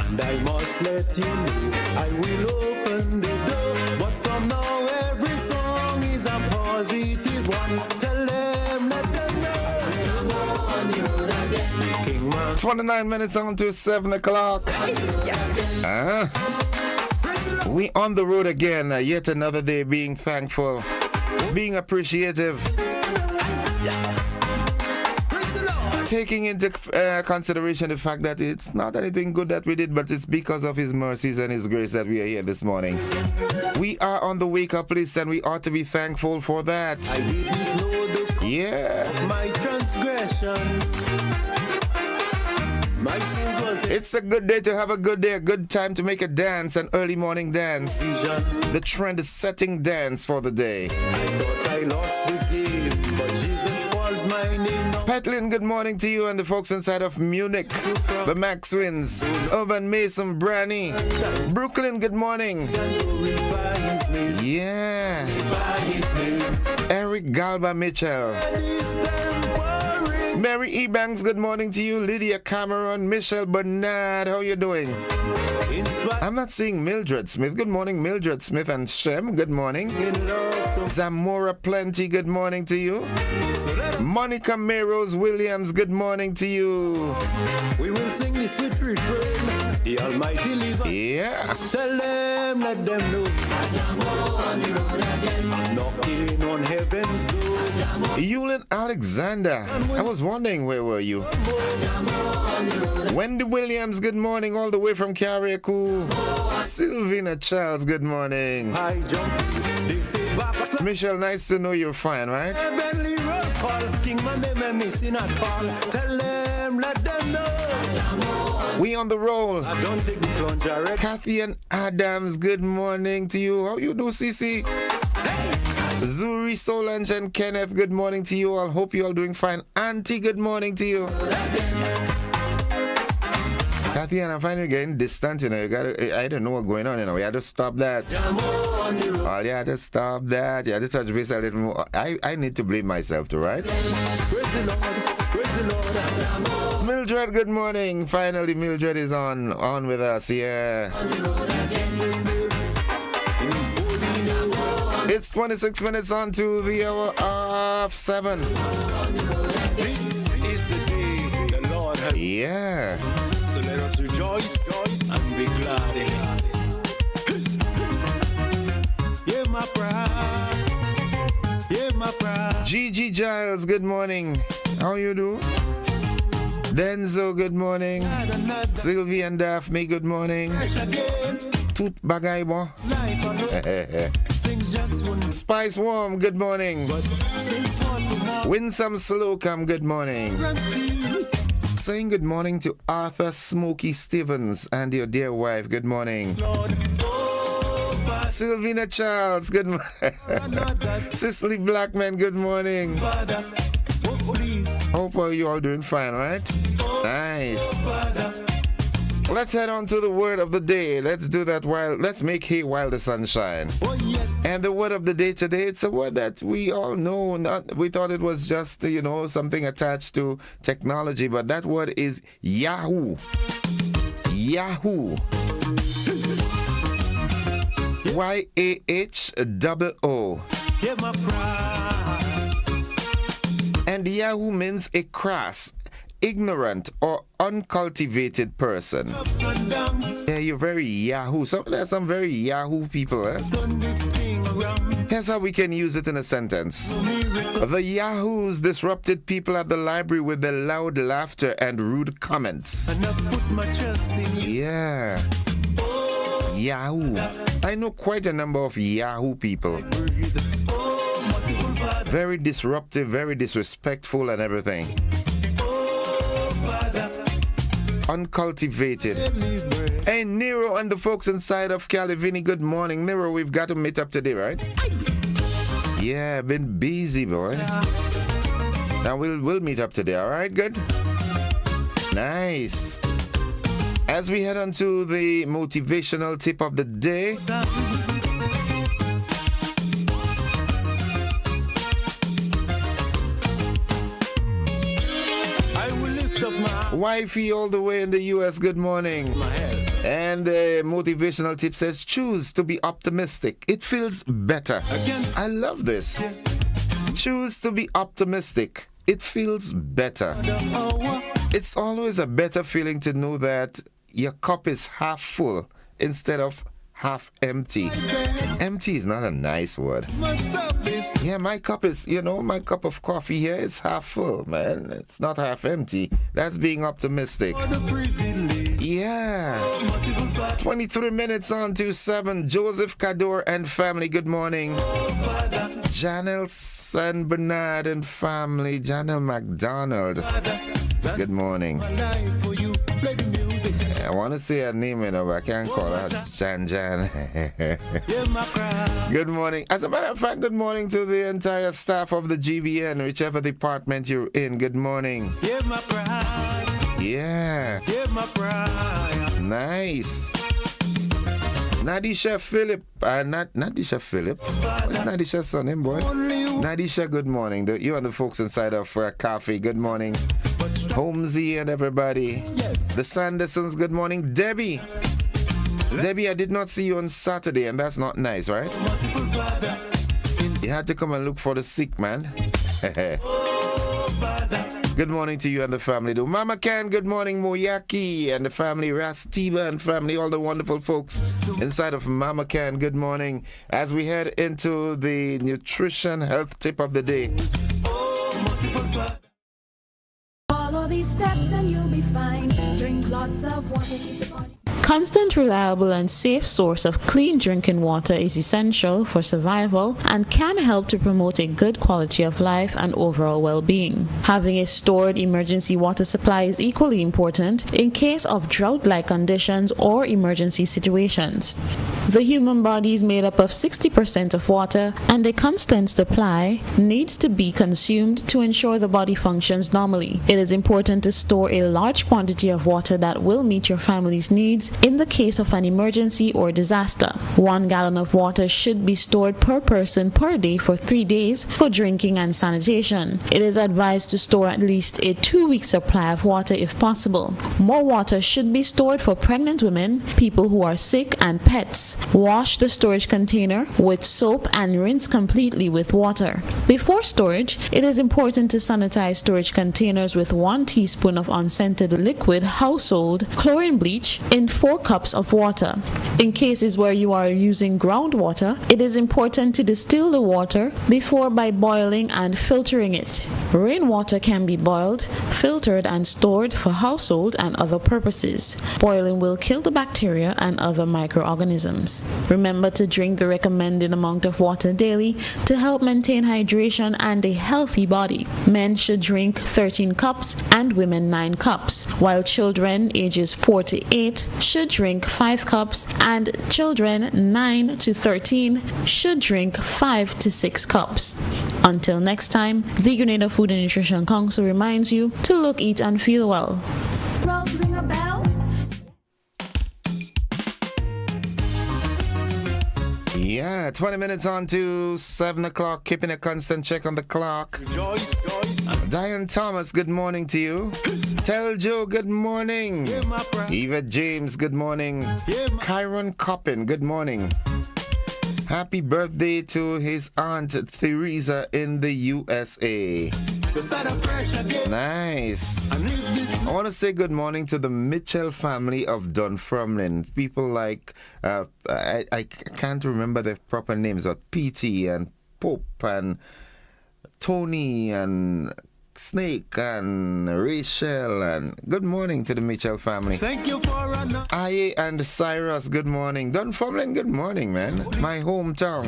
And I must let you know, I will open the door. But from now, every song is a positive one. Tell them, let them know. 29 minutes on to 7 o'clock. We on the road again. Yet another day being thankful, being appreciative, taking into consideration the fact that it's not anything good that we did, but it's because of His mercies and His grace that we are here this morning. We are on the wake up list and we ought to be thankful for that. I didn't know the Yeah. of my transgressions. My sins was It's a good day to have a good day, a good time to make a dance, an early morning dance. vision. The trend is setting dance for the day. I thought I lost the game, but Jesus called my name now. Petlin, good morning to you and the folks inside of Munich, the Maxwins, Urban Mason, Branny, Brooklyn, good morning. Glorify His name. Yeah, Glorify His name. Eric Galba Mitchell, And His temporary. Mary Ebanks, good morning to you. Lydia Cameron, Michelle Bernard, how you doing? In spite I'm not seeing Mildred Smith. Good morning, Mildred Smith and Shem, good morning. in love, Zamora Plenty, good morning to you. so let us, Monica Mayros Williams, good morning to you. we will sing the sweet refrain. The Almighty live. Yeah. Tell them, let them know. I'm knocking on heaven's door. Yulin Alexander, I was wondering where were you? Wendy Williams, good morning, all the way from Carriacou. Sylvina Charles, good morning. I jump, they say backslide. Michelle, nice to know you're fine, right? Heavenly roll call. King man, they may missing at all. Tell them, let them know. We on the roll. I don't take the plunge already. Kathy and Adams, good morning to you. How you do, Cece? Zuri, Solange, and Kenneth, good morning to you all. Hope you all doing fine. Auntie, good morning to you. Kathy, and I find you getting distant, you know. You gotta, I don't know what's going on, you know. You have to stop that. Oh, you have to stop that. You have to touch base a little more. I need to blame myself too, right? Praise the Lord. Praise the Lord. Mildred, good morning. Finally, Mildred is on with us. Yeah. Jesus' name. In His holy name. It's 26 minutes on to the hour of 7. This is the day the Lord has. Yeah. So let us rejoice and be glad in it. Yeah, my pride. Yeah, my pride. Gigi Giles, good morning. How you do? Denzo, good morning. Sylvie and Daphne, good morning. Toot bagay mo. Things just wouldn't. Spice Warm, good morning. Sings for tomorrow. Winsome Slocum, good morning. Saying good morning to Arthur Smokey Stevens and your dear wife, good morning. Lord, oh, Sylvina Charles, good morning. Cicely Blackman, good morning. Father, oh, please, Hope you all doing fine, right? Nice. Father. Let's head on to the word of the day. Let's do that let's make hay while the sun shines. Oh, yes. And the word of the day today, it's a word that we all know. We thought it was just, something attached to technology, but that word is Yahoo. Yahoo. YAHOO. Yeah, my pride. And Yahoo means a crass, ignorant, or uncultivated person. Ups and downs. Yeah, you're very Yahoo. There's some very Yahoo people, eh? Turn this thing around. Here's how we can use it in a sentence. Miracle. The Yahoos disrupted people at the library with their loud laughter and rude comments. And I put my trust in you. Yeah. Yahoo. I know quite a number of Yahoo people. Breathe. Oh, merciful Father. Very disruptive, very disrespectful and everything. Oh, Father. Uncultivated. Give me breath. Hey, Nero and the folks inside of Calivini, good morning. Nero, we've got to meet up today, right? Yeah, been busy, boy. Now we'll meet up today, all right? Good? Nice. As we head on to the motivational tip of the day, I will lift up Wifey all the way in the US, good morning. And the motivational tip says, choose to be optimistic. It feels better. I love this. Choose to be optimistic. It feels better. It's always a better feeling to know that your cup is half full instead of half empty. Empty is not a nice word. Yeah, my cup is, my cup of coffee here is half full, man. It's not half empty. That's being optimistic. Yeah. 23 minutes on to 7. Joseph Cador and family, good morning. Janelle San Bernard and family. Janelle McDonald, good morning. I want to say her name, but I can't call her Jan. Good morning. As a matter of fact, good morning to the entire staff of the GBN, whichever department you're in. Good morning. Yeah. Nice. Nadisha Philip. Not Nadisha Philip. What's Nadisha's son, boy? Nadisha, good morning. You and the folks inside of Coffee, good morning. Holmesy and everybody. Yes. The Sandersons, good morning. Debbie, I did not see you on Saturday, and that's not nice, right? You had to come and look for the sick man. Good morning to you and the family. Do Mama Can, good morning. Moyaki and the family. Rastiba and family. All the wonderful folks inside of Mama Can, good morning. As we head into the nutrition health tip of the day. Follow these steps and you'll be fine. Drink lots of water. Keep the body. Constant, reliable, and safe source of clean drinking water is essential for survival and can help to promote a good quality of life and overall well-being. Having a stored emergency water supply is equally important in case of drought-like conditions or emergency situations. The human body is made up of 60% of water, and a constant supply needs to be consumed to ensure the body functions normally. It is important to store a large quantity of water that will meet your family's needs in the case of an emergency or disaster. 1 gallon of water should be stored per person per day for 3 days for drinking and sanitation. It is advised to store at least a 2-week supply of water if possible. More water should be stored for pregnant women, people who are sick, and pets. Wash the storage container with soap and rinse completely with water. Before storage, it is important to sanitize storage containers with 1 teaspoon of unscented liquid household chlorine bleach in 4 cups of water. In cases where you are using groundwater, it is important to distill the water before by boiling and filtering it. Rainwater can be boiled, filtered, and stored for household and other purposes. Boiling will kill the bacteria and other microorganisms. Remember to drink the recommended amount of water daily to help maintain hydration and a healthy body. Men should drink 13 cups and women 9 cups, while children ages 4 to 8 should drink 5 cups and children 9 to 13 should drink 5 to 6 cups. Until next time, the Grenada Food and Nutrition Council reminds you to look, eat, and feel well. Rolls ring a bell. Yeah, 20 minutes on to 7 o'clock, keeping a constant check on the clock. Diane Thomas, good morning to you. Tell Joe, good morning. Eva James, good morning. Kyron Coppin, good morning. Happy birthday to his aunt Theresa in the USA. Nice. I want to say good morning to the Mitchell family of Dunfermline. People like, I can't remember the proper names, but PT and Pope and Tony and Snake and Rachel, and good morning to the Mitchell family. Thank you for another. Aye and Cyrus, good morning. Dunfermline, good morning, man. My hometown.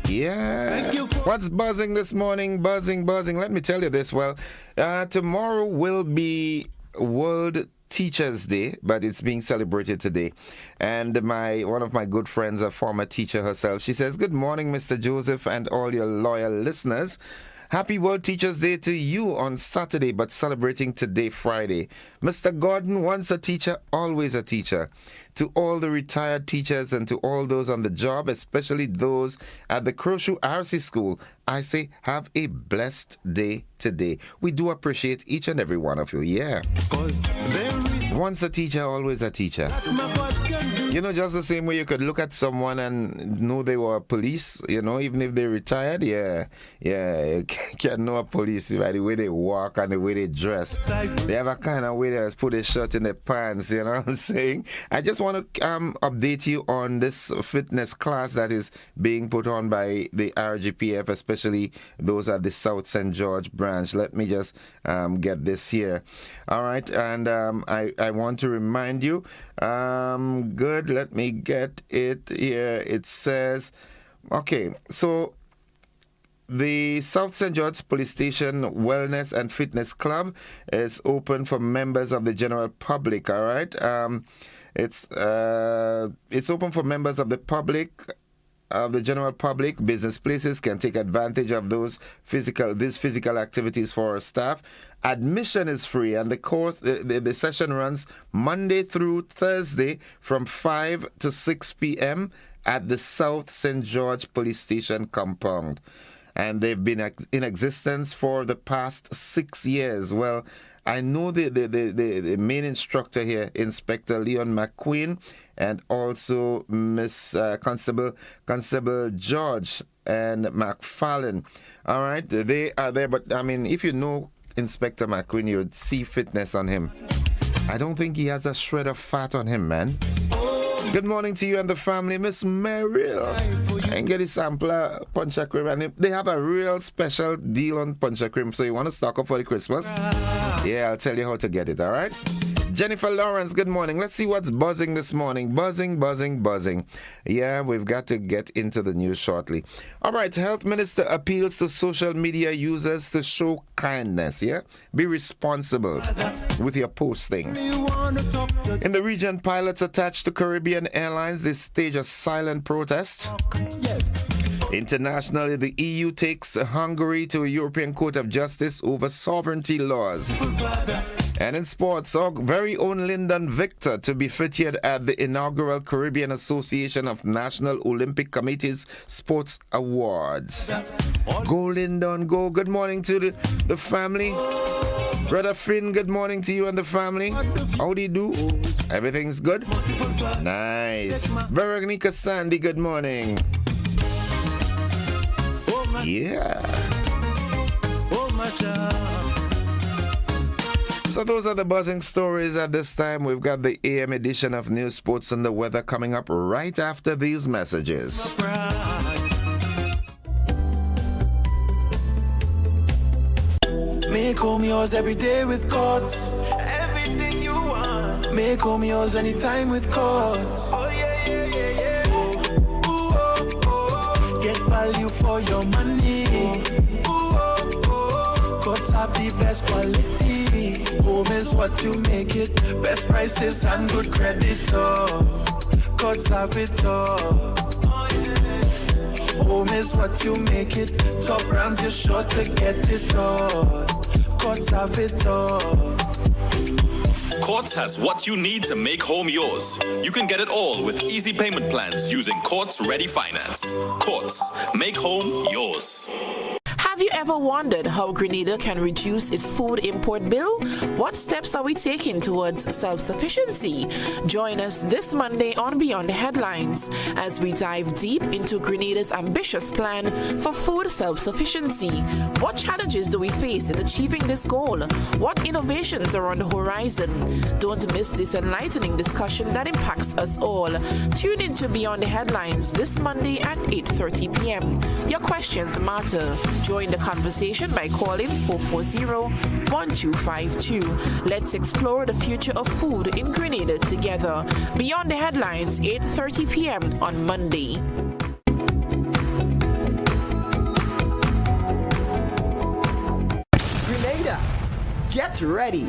Yeah. What's buzzing this morning? Buzzing. Let me tell you this. Well, tomorrow will be World Teachers Day, but it's being celebrated today. And one of my good friends, a former teacher herself, she says, good morning, Mr. Joseph and all your loyal listeners. Happy World Teachers Day to you on Saturday, but celebrating today, Friday. Mr. Gordon, once a teacher, always a teacher. To all the retired teachers and to all those on the job, especially those at the Croshu RC School, I say have a blessed day today. We do appreciate each and every one of you, yeah. Once a teacher, always a teacher. You know, just the same way you could look at someone and know they were police, you know, even if they retired, yeah, you can know a police by the way they walk and the way they dress. They have a kind of way they put a shirt in their pants, you know what I'm saying? I just want to update you on this fitness class that is being put on by the RGPF, especially those at the South St. George branch. Let me just get this here. All right, and I want to remind you, good, let me get it here. It says, okay, so the South St. George Police Station Wellness and Fitness Club is open for members of the general public, all right? It's open for members of the public, of the general public. Business places can take advantage of these physical activities for our staff. Admission is free, and the session runs Monday through Thursday from 5 to 6 p.m. at the South St. George Police Station compound. And they've been in existence for the past 6 years. Well, I know the main instructor here, Inspector Leon McQueen, and also Miss Constable George and McFarlane. All right, they are there, but I mean, if you know Inspector McQueen, you would see fitness on him. I don't think he has a shred of fat on him, man. Good morning to you and the family, Miss Merrill. And get a sampler Puncha Cream, and they have a real special deal on Puncha Cream, so you want to stock up for the Christmas? Yeah, I'll tell you how to get it, all right? Jennifer Lawrence, good morning. Let's see what's buzzing this morning. Buzzing. Yeah, we've got to get into the news shortly. All right, Health Minister appeals to social media users to show kindness, yeah? Be responsible with your posting. In the region, pilots attached to Caribbean Airlines, they stage a silent protest. Yes. Internationally, the EU takes Hungary to a European Court of Justice over sovereignty laws. And in sports, our very own Lyndon Victor to be featured at the inaugural Caribbean Association of National Olympic Committees Sports Awards. Go, Lyndon, go. Good morning to the family. Brother Finn, good morning to you and the family. How do you do? Everything's good? Nice. Veronica Sandy, good morning. Yeah. So those are the buzzing stories at this time. We've got the AM edition of News, Sports and the Weather coming up right after these messages. Make home yours every day with Courts. Everything you want. Make home yours anytime with Courts. Oh yeah. Get value for your money. Courts have the best quality. Home is what you make it. Best prices and good credit. Courts have it all. Home is what you make it. Top brands, you're sure to get it all. Courts have it all. Courts has what you need to make home yours. You can get it all with easy payment plans using Courts Ready Finance. Courts, make home yours. Have you ever wondered how Grenada can reduce its food import bill? What steps are we taking towards self-sufficiency? Join us this Monday on Beyond the Headlines as we dive deep into Grenada's ambitious plan for food self-sufficiency. What challenges do we face in achieving this goal? What innovations are on the horizon? Don't miss this enlightening discussion that impacts us all. Tune in to Beyond the Headlines this Monday at 8:30 p.m. Your questions matter. Join the conversation by calling 440-1252. Let's explore the future of food in Grenada together. Beyond the Headlines, 8:30 p.m. on Monday. Grenada, get ready.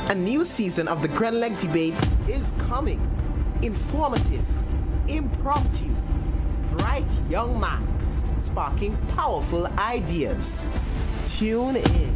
A new season of the Grenleg Debates is coming. Informative, impromptu, bright young minds sparking powerful ideas. Tune in.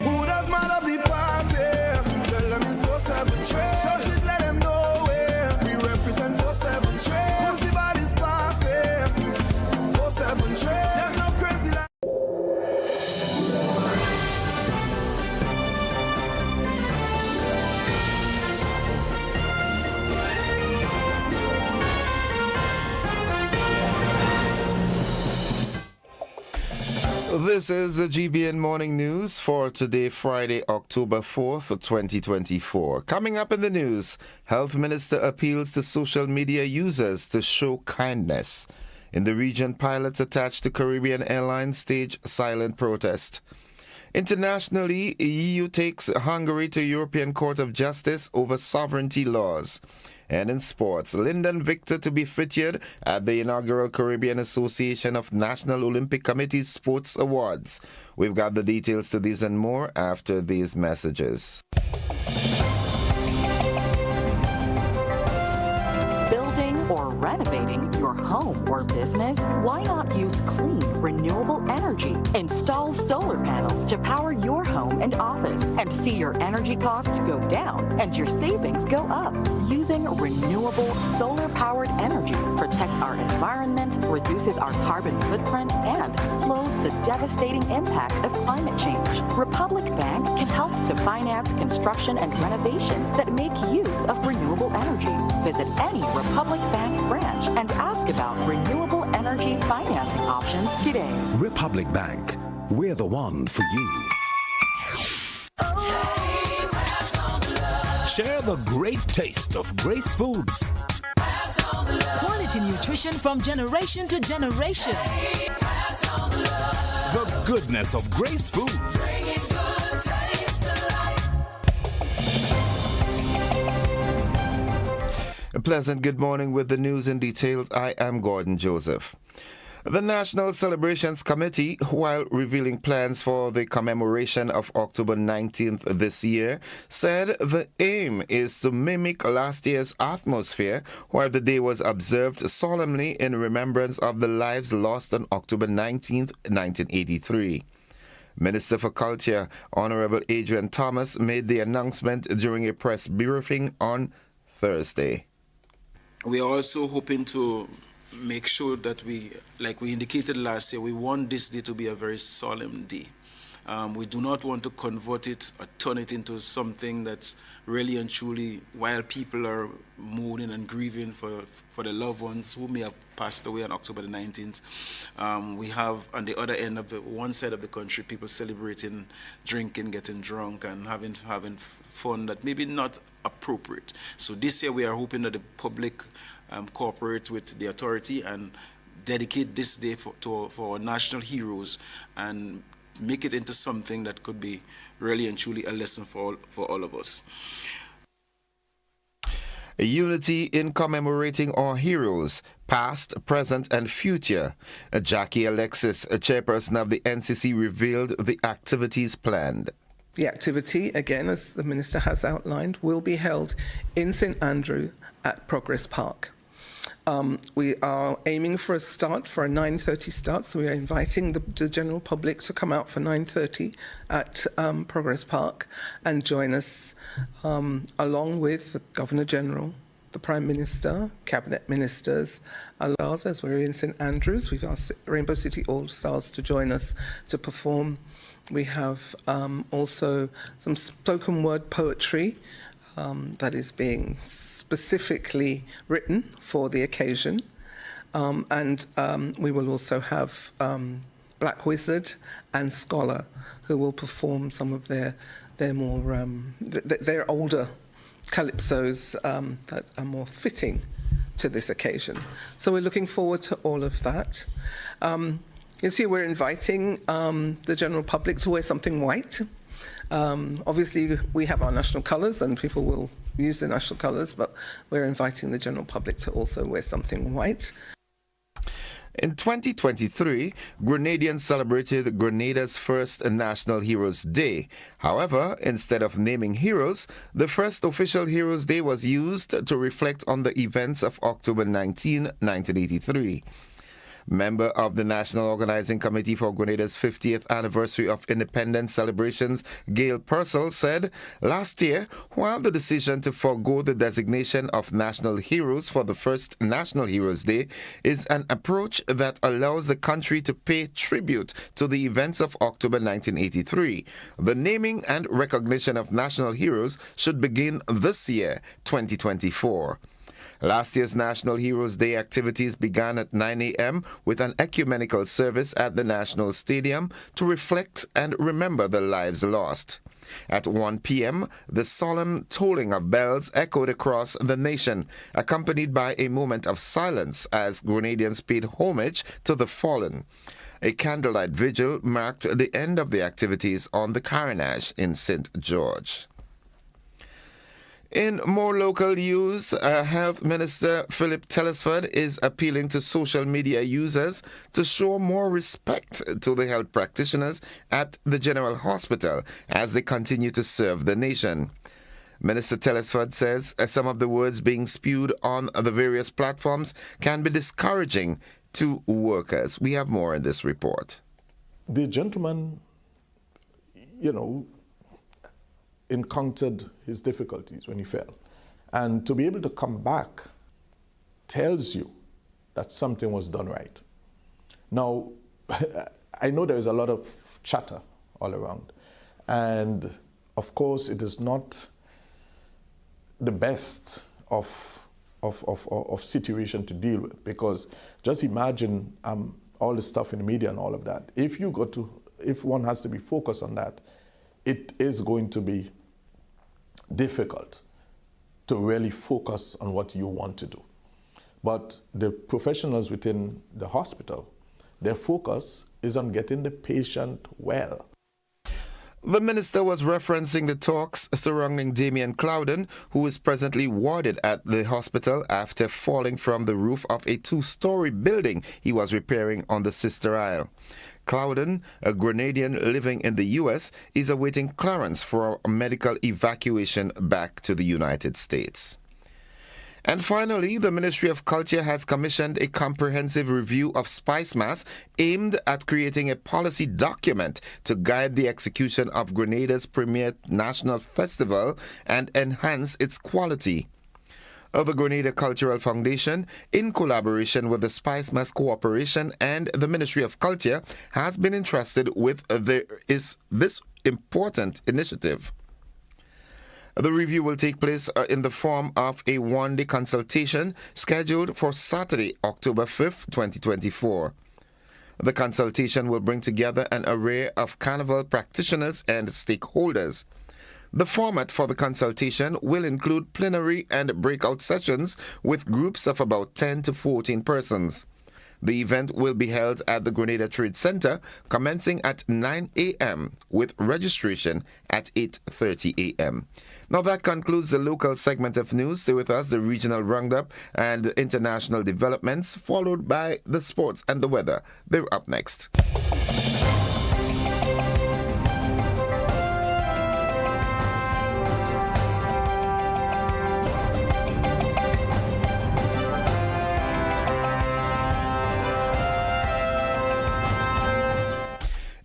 Who does man of the party? Tell them it's 4-7 trade. Shout it, let them know where we represent 4-7 trade. Who's the body's passing? 4-7 trade. Them no crazy like. This is the GBN Morning News for today, Friday, October 4th, 2024. Coming up in the news, Health Minister appeals to social media users to show kindness. In the region, pilots attached to Caribbean Airlines stage silent protest. Internationally, EU takes Hungary to European Court of Justice over sovereignty laws. And in sports, Lyndon Victor to be featured at the inaugural Caribbean Association of National Olympic Committee's Sports Awards. We've got the details to these and more after these messages. Building or renovating your home or business? Why not use clean, renewable energy? Install solar panels to power your home and office and see your energy costs go down and your savings go up. Using renewable solar-powered energy protects our environment, reduces our carbon footprint, and slows the devastating impact of climate change. Republic Bank can help to finance construction and renovations that make use of renewable energy. Visit any Republic Bank branch and ask about renewable energy financing options today. Republic Bank, we're the one for you. Share the great taste of Grace Foods. Quality nutrition from generation to generation. The goodness of Grace Foods. A pleasant good morning with the news in detail. I am Gordon Joseph. The National Celebrations Committee, while revealing plans for the commemoration of October 19th this year, said the aim is to mimic last year's atmosphere, where the day was observed solemnly in remembrance of the lives lost on October 19th, 1983. Minister for Culture, Honorable Adrian Thomas, made the announcement during a press briefing on Thursday. We are also hoping to make sure that we, like we indicated last year, we want this day to be a very solemn day. We do not want to convert it or turn it into something that's really and truly, while people are mourning and grieving for the loved ones who may have passed away on October the 19th. We have on the other end of the one side of the country, people celebrating, drinking, getting drunk, and having fun that maybe not appropriate. So this year we are hoping that the public cooperate with the authority and dedicate this day for our national heroes and make it into something that could be really and truly a lesson for all of us. Unity in commemorating our heroes, past, present, and future. Jackie Alexis, a chairperson of the NCC, revealed the activities planned. The activity, again, as the Minister has outlined, will be held in St Andrew at Progress Park. We are aiming for a 9:30 start, so we are inviting the general public to come out for 9:30 at Progress Park and join us along with the Governor General, the Prime Minister, Cabinet Ministers, as we're in St Andrews. We've asked Rainbow City All-Stars to join us to perform. We have also some spoken word poetry that is being specifically written for the occasion. And we will also have Black Wizard and Scholar, who will perform some of their more their older calypsos that are more fitting to this occasion. So we're looking forward to all of that. You see, we're inviting the general public to wear something white. Obviously, we have our national colours and people will use the national colours, but we're inviting the general public to also wear something white. In 2023, Grenadians celebrated Grenada's first National Heroes Day. However, instead of naming heroes, the first official Heroes Day was used to reflect on the events of October 19, 1983. Member of the National Organizing Committee for Grenada's 50th Anniversary of Independence celebrations, Gail Purcell, said last year, while the decision to forego the designation of national heroes for the first National Heroes Day is an approach that allows the country to pay tribute to the events of October 1983, the naming and recognition of national heroes should begin this year, 2024. Last year's National Heroes Day activities began at 9 a.m. with an ecumenical service at the National Stadium to reflect and remember the lives lost. At 1 p.m., the solemn tolling of bells echoed across the nation, accompanied by a moment of silence as Grenadians paid homage to the fallen. A candlelight vigil marked the end of the activities on the Carnage in St. George. In more local news, Health Minister Philip Telesford is appealing to social media users to show more respect to the health practitioners at the General Hospital as they continue to serve the nation. Minister Telesford says some of the words being spewed on the various platforms can be discouraging to workers. We have more in this report. The gentleman, encountered his difficulties when he fell. And to be able to come back tells you that something was done right. Now, I know there is a lot of chatter all around. And of course, it is not the best of situation to deal with, because just imagine all the stuff in the media and all of that. If one has to be focused on that, it is going to be difficult to really focus on what you want to do. But the professionals within the hospital, their focus is on getting the patient well. The minister was referencing the talks surrounding Damien Clouden, who is presently warded at the hospital after falling from the roof of a 2-story building he was repairing on the Sister Isle. Clouden, a Grenadian living in the U.S., is awaiting clearance for a medical evacuation back to the United States. And finally, the Ministry of Culture has commissioned a comprehensive review of Spice Mass aimed at creating a policy document to guide the execution of Grenada's premier national festival and enhance its quality. The Grenada Cultural Foundation, in collaboration with the Spice Mass Corporation and the Ministry of Culture, has been entrusted with this important initiative. The review will take place in the form of a one-day consultation scheduled for Saturday, October 5th, 2024. The consultation will bring together an array of carnival practitioners and stakeholders. The format for the consultation will include plenary and breakout sessions with groups of about 10 to 14 persons. The event will be held at the Grenada Trade Center commencing at 9 a.m. with registration at 8:30 a.m. Now that concludes the local segment of news. Stay with us, the regional roundup and international developments, followed by the sports and the weather. They're up next.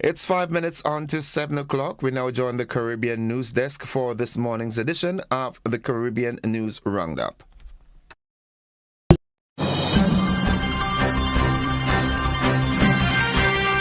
It's 5 minutes on to 7 o'clock. We now join the Caribbean News Desk for this morning's edition of the Caribbean News Roundup.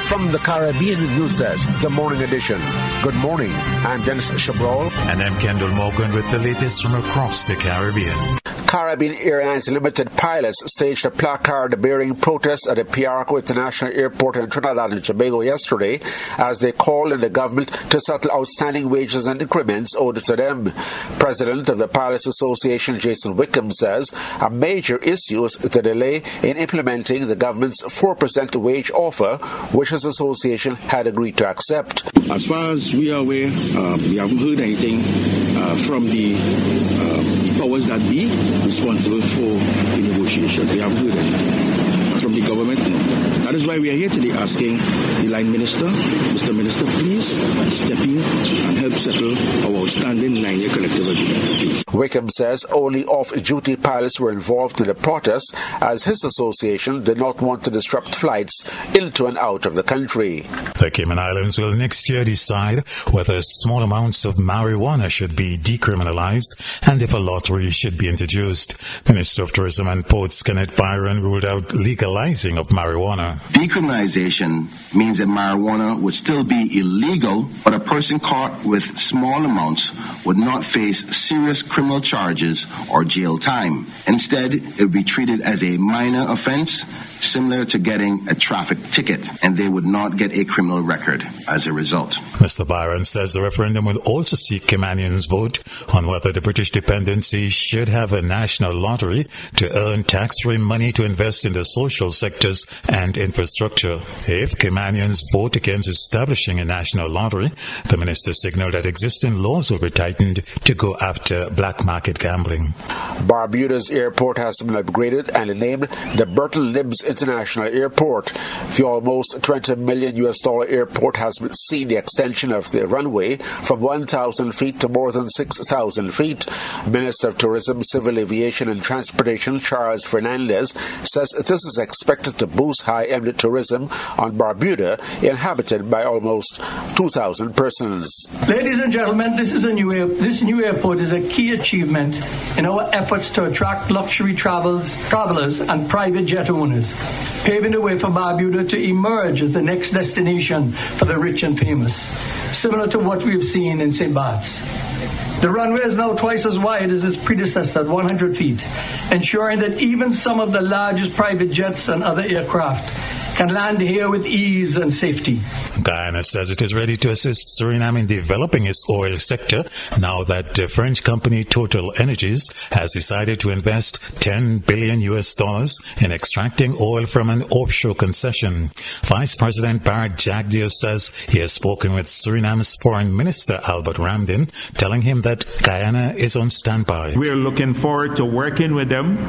From the Caribbean News Desk, the morning edition. Good morning. I'm Dennis Chabrol. And I'm Kendall Morgan with the latest from across the Caribbean. Caribbean Airlines Limited pilots staged a placard bearing protest at the Piarco International Airport in Trinidad and Tobago yesterday as they called on the government to settle outstanding wages and increments owed to them. President of the Pilots Association, Jason Wickham, says a major issue is the delay in implementing the government's 4% wage offer, which his association had agreed to accept. As far as we are aware, we haven't heard anything from the powers that be responsible for the negotiations. We haven't heard anything from the government. No. That is why we are here today asking the line minister, Mr. Minister, please step in and help settle our outstanding 9-year collective agreement, please. Wickham says only off-duty pilots were involved in the protest, as his association did not want to disrupt flights into and out of the country. The Cayman Islands will next year decide whether small amounts of marijuana should be decriminalized and if a lottery should be introduced. Minister of Tourism and Ports Kenneth Byron ruled out legalizing of marijuana. Decriminalization means that marijuana would still be illegal, but a person caught with small amounts would not face serious criminal charges or jail time. Instead, it would be treated as a minor offense, similar to getting a traffic ticket, and they would not get a criminal record as a result. Mr. Byron says the referendum will also seek Caymanians' vote on whether the British dependency should have a national lottery to earn tax-free money to invest in the social sectors and infrastructure. If Caymanians vote against establishing a national lottery, the minister signaled that existing laws will be tightened to go after black market gambling. Barbuda's airport has been upgraded and named the Burton Libs International Airport. The almost $20 million airport has seen the extension of the runway from 1,000 feet to more than 6,000 feet. Minister of Tourism, Civil Aviation and Transportation Charles Fernandez says this is expected to boost high-end tourism on Barbuda, inhabited by almost 2,000 persons. Ladies and gentlemen, this new airport is a key achievement in our efforts to attract luxury travelers and private jet owners, paving the way for Barbuda to emerge as the next destination for the rich and famous, similar to what we've seen in St. Bart's. The runway is now twice as wide as its predecessor at 100 feet, ensuring that even some of the largest private jets and other aircraft can land here with ease and safety. Guyana says it is ready to assist Suriname in developing its oil sector now that the French company Total Energies has decided to invest $10 billion in extracting oil from an offshore concession. Vice President Bart Jagdeo says he has spoken with Suriname's Foreign Minister Albert Ramdin, telling him that Guyana is on standby. We are looking forward to working with them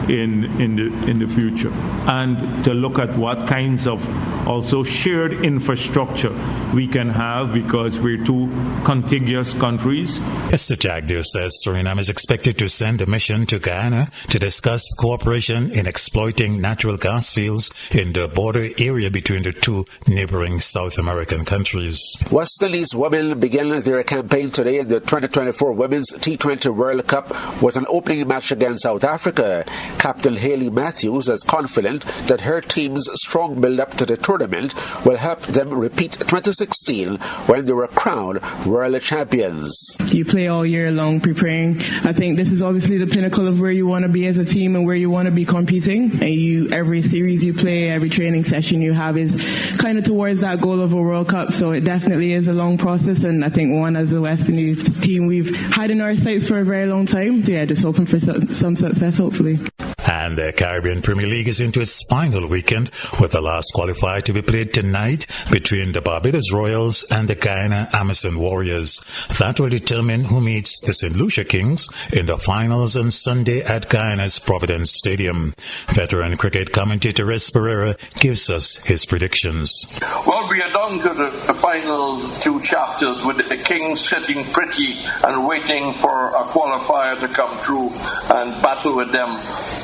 in the future and to look at what kinds of also shared infrastructure we can have, because we're two contiguous countries. Mr. Jagdeo says Suriname is expected to send a mission to Guyana to discuss cooperation in exploiting natural gas fields in the border area between the two neighboring South American countries. West Indies women begin their campaign today in the 2024 Women's T20 World Cup with an opening match against South Africa. Captain Hayley Matthews is confident that her team's strong build-up to the tournament will help them repeat 2016 when they were crowned world champions. You play all year long preparing. I think this is obviously the pinnacle of where you want to be as a team and where you want to be competing. And every series you play, every training session you have is kind of towards that goal of a World Cup. So it definitely is a long process, and I think one as a West Indies team we've had in our sights for a very long time. So yeah, just hoping for some success, hopefully. And the Caribbean Premier League is into its final weekend, with the last qualifier to be played tonight between the Barbados Royals and the Guyana Amazon Warriors. That will determine who meets the St. Lucia Kings in the finals on Sunday at Guyana's Providence Stadium. Veteran cricket commentator Res Pereira gives us his predictions. Well, we are down to the final two chapters, with the Kings sitting pretty and waiting for a qualifier to come through and battle with them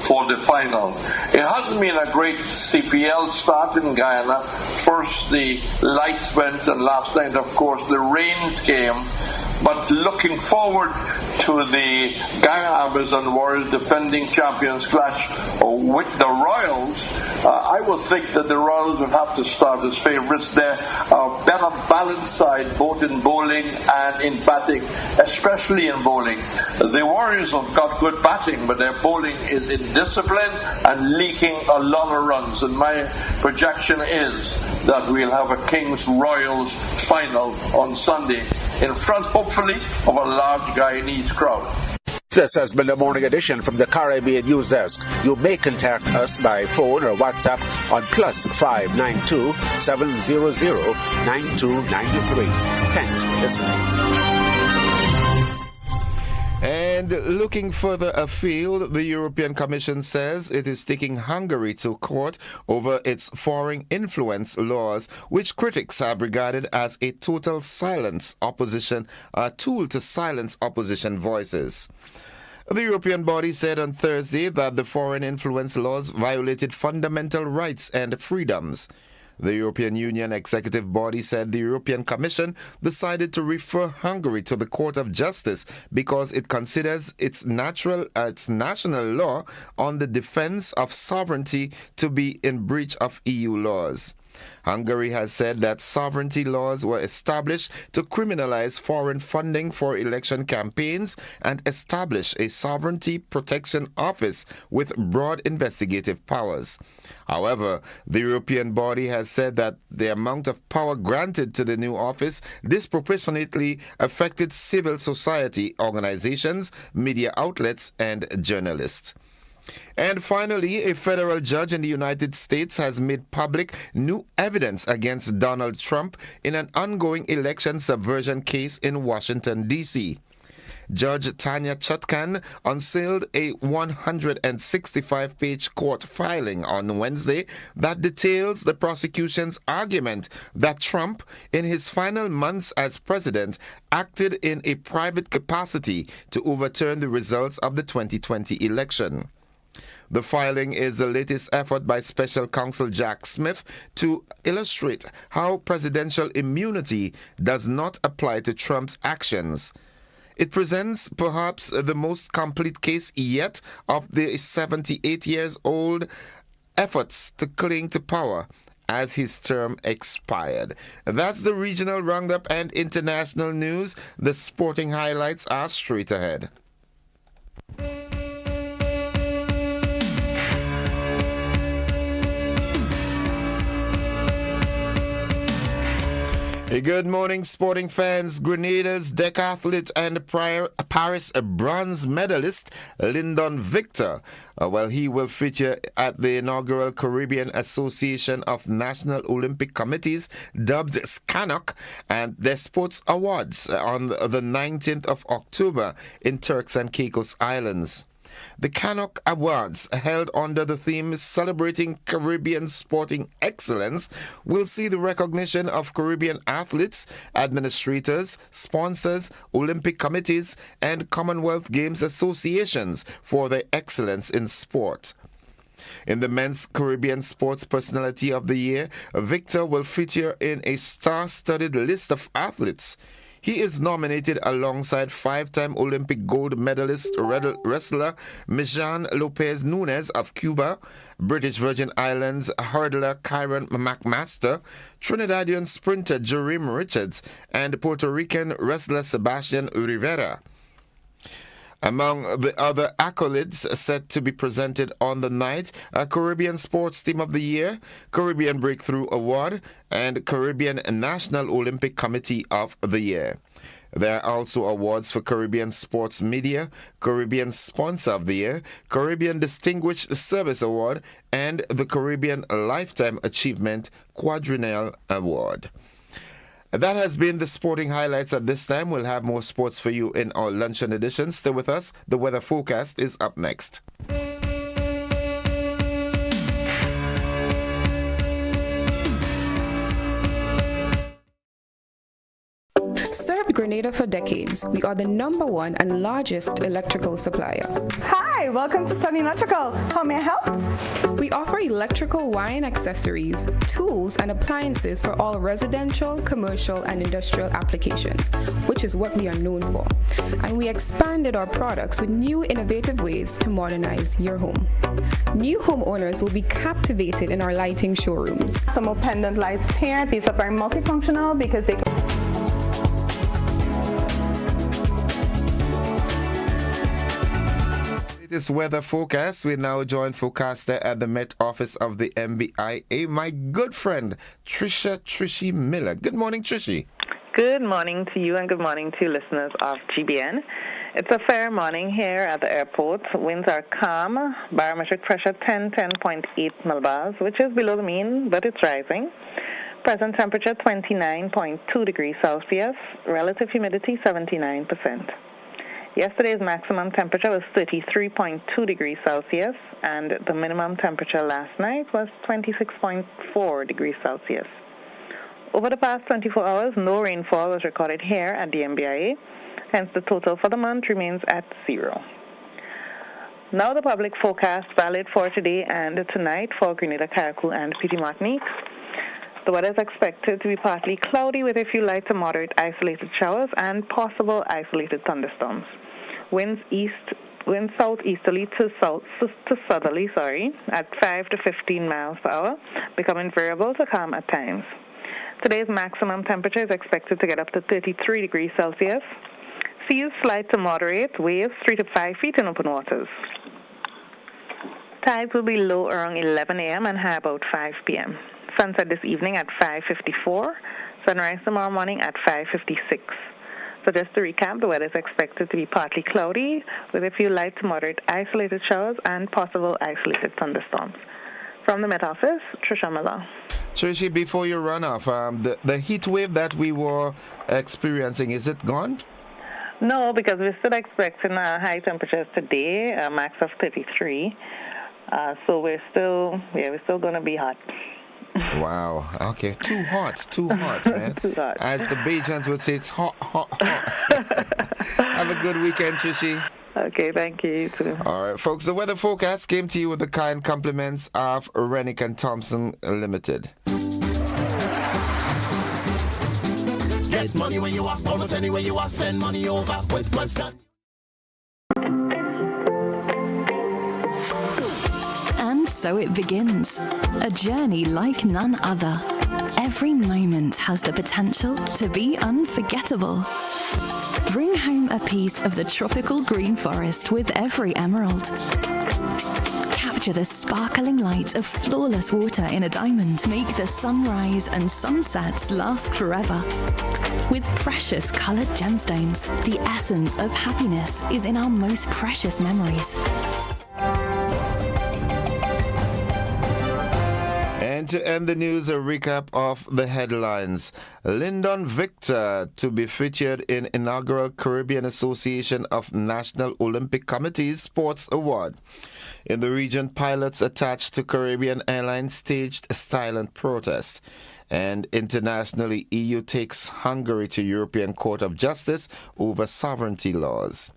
for the final. It hasn't been a great CPL start in Guyana. First the lights went, and last night, of course, the rains came. But looking forward to the Guyana Amazon Warriors defending champions clash with the Royals, I would think that the Royals would have to start as favourites. They're a better balanced side, both in bowling and in batting, especially in bowling. The Warriors have got good batting, but their bowling is indisciplined and leaking a lot of runs. And my projection is that we'll have a Kings Royals final on Sunday in front, hopefully, of a large Guyanese crowd. This has been the morning edition from the Caribbean News Desk. You may contact us by phone or WhatsApp on +592 700 9293. Thanks for listening. And looking further afield, the European Commission says it is taking Hungary to court over its foreign influence laws, which critics have regarded as a tool to silence opposition voices. The European body said on Thursday that the foreign influence laws violated fundamental rights and freedoms. The European Union executive body said the European Commission decided to refer Hungary to the Court of Justice because it considers its national law on the defense of sovereignty to be in breach of EU laws. Hungary has said that sovereignty laws were established to criminalize foreign funding for election campaigns and establish a sovereignty protection office with broad investigative powers. However, the European body has said that the amount of power granted to the new office disproportionately affected civil society organizations, media outlets, and journalists. And finally, a federal judge in the United States has made public new evidence against Donald Trump in an ongoing election subversion case in Washington, D.C. Judge Tanya Chutkan unsealed a 165-page court filing on Wednesday that details the prosecution's argument that Trump, in his final months as president, acted in a private capacity to overturn the results of the 2020 election. The filing is the latest effort by Special Counsel Jack Smith to illustrate how presidential immunity does not apply to Trump's actions. It presents perhaps the most complete case yet of the 78-year-old efforts to cling to power as his term expired. That's the regional roundup and international news. The sporting highlights are straight ahead. Good morning, sporting fans. Grenada's decathlete and Paris bronze medalist Lyndon Victor, he will feature at the inaugural Caribbean Association of National Olympic Committees, dubbed SCANOC, and their sports awards on the 19th of October in Turks and Caicos Islands. The CANOC Awards, held under the theme Celebrating Caribbean Sporting Excellence, will see the recognition of Caribbean athletes, administrators, sponsors, Olympic committees, and Commonwealth Games associations for their excellence in sport. In the Men's Caribbean Sports Personality of the Year, Victor will feature in a star-studded list of athletes. He is nominated alongside five-time Olympic gold medalist wrestler Mijan Lopez Nunez of Cuba, British Virgin Islands hurdler Kyron McMaster, Trinidadian sprinter Jereme Richards, and Puerto Rican wrestler Sebastian Rivera. Among the other accolades set to be presented on the night are Caribbean Sports Team of the Year, Caribbean Breakthrough Award, and Caribbean National Olympic Committee of the Year. There are also awards for Caribbean Sports Media, Caribbean Sponsor of the Year, Caribbean Distinguished Service Award, and the Caribbean Lifetime Achievement Quadrennial Award. That has been the sporting highlights at this time. We'll have more sports for you in our luncheon edition. Stay with us. The weather forecast is up next. Grenada for decades. We are the #1 and largest electrical supplier. Hi, welcome to Sunny Electrical. How may I help? We offer electrical wire accessories, tools, and appliances for all residential, commercial, and industrial applications, which is what we are known for. And we expanded our products with new innovative ways to modernize your home. New homeowners will be captivated in our lighting showrooms. Some more pendant lights here. These are very multifunctional because they can... This weather forecast, we now join forecaster at the Met Office of the MBIA, my good friend, Trishy Miller. Good morning, Trishy. Good morning to you and good morning to listeners of GBN. It's a fair morning here at the airport. Winds are calm, barometric pressure 10.8 millibars, which is below the mean, but it's rising. Present temperature 29.2 degrees Celsius, relative humidity 79%. Yesterday's maximum temperature was 33.2 degrees Celsius, and the minimum temperature last night was 26.4 degrees Celsius. Over the past 24 hours, no rainfall was recorded here at the MBIA, hence the total for the month remains at 0. Now the public forecast valid for today and tonight for Grenada, Carriacou, and Petite Martinique. The weather is expected to be partly cloudy with a few light to moderate isolated showers and possible isolated thunderstorms. Winds southeasterly to southerly, at 5 to 15 miles per hour, becoming variable to calm at times. Today's maximum temperature is expected to get up to 33 degrees Celsius. Seas slight to moderate, waves 3 to 5 feet in open waters. Tides will be low around 11 a.m. and high about 5 p.m. Sunset this evening at 5:54, sunrise tomorrow morning at 5:56. So just to recap, the weather is expected to be partly cloudy with a few light to moderate isolated showers and possible isolated thunderstorms. From the Met Office, Trisha Miller. Trishi, before you run off, the heat wave that we were experiencing, is it gone? No, because we're still expecting high temperatures today, a max of 33. So we're still going to be hot. Wow. Okay. Too hot, man. Too hot. As the Bajans would say, it's hot. Have a good weekend, Trishi. Okay, thank you. You too. All right, folks. The weather forecast came to you with the kind compliments of Rennick and Thompson Limited. Get money where you are, almost anywhere you are, send money over with Western. And so it begins. A journey like none other. Every moment has the potential to be unforgettable. Bring home a piece of the tropical green forest with every emerald. Capture the sparkling light of flawless water in a diamond. Make the sunrise and sunsets last forever. With precious colored gemstones, the essence of happiness is in our most precious memories. And to end the news, a recap of the headlines. Lyndon Victor to be featured in inaugural Caribbean Association of National Olympic Committees Sports Award. In the region, pilots attached to Caribbean Airlines staged a silent protest. And internationally, EU takes Hungary to European Court of Justice over sovereignty laws.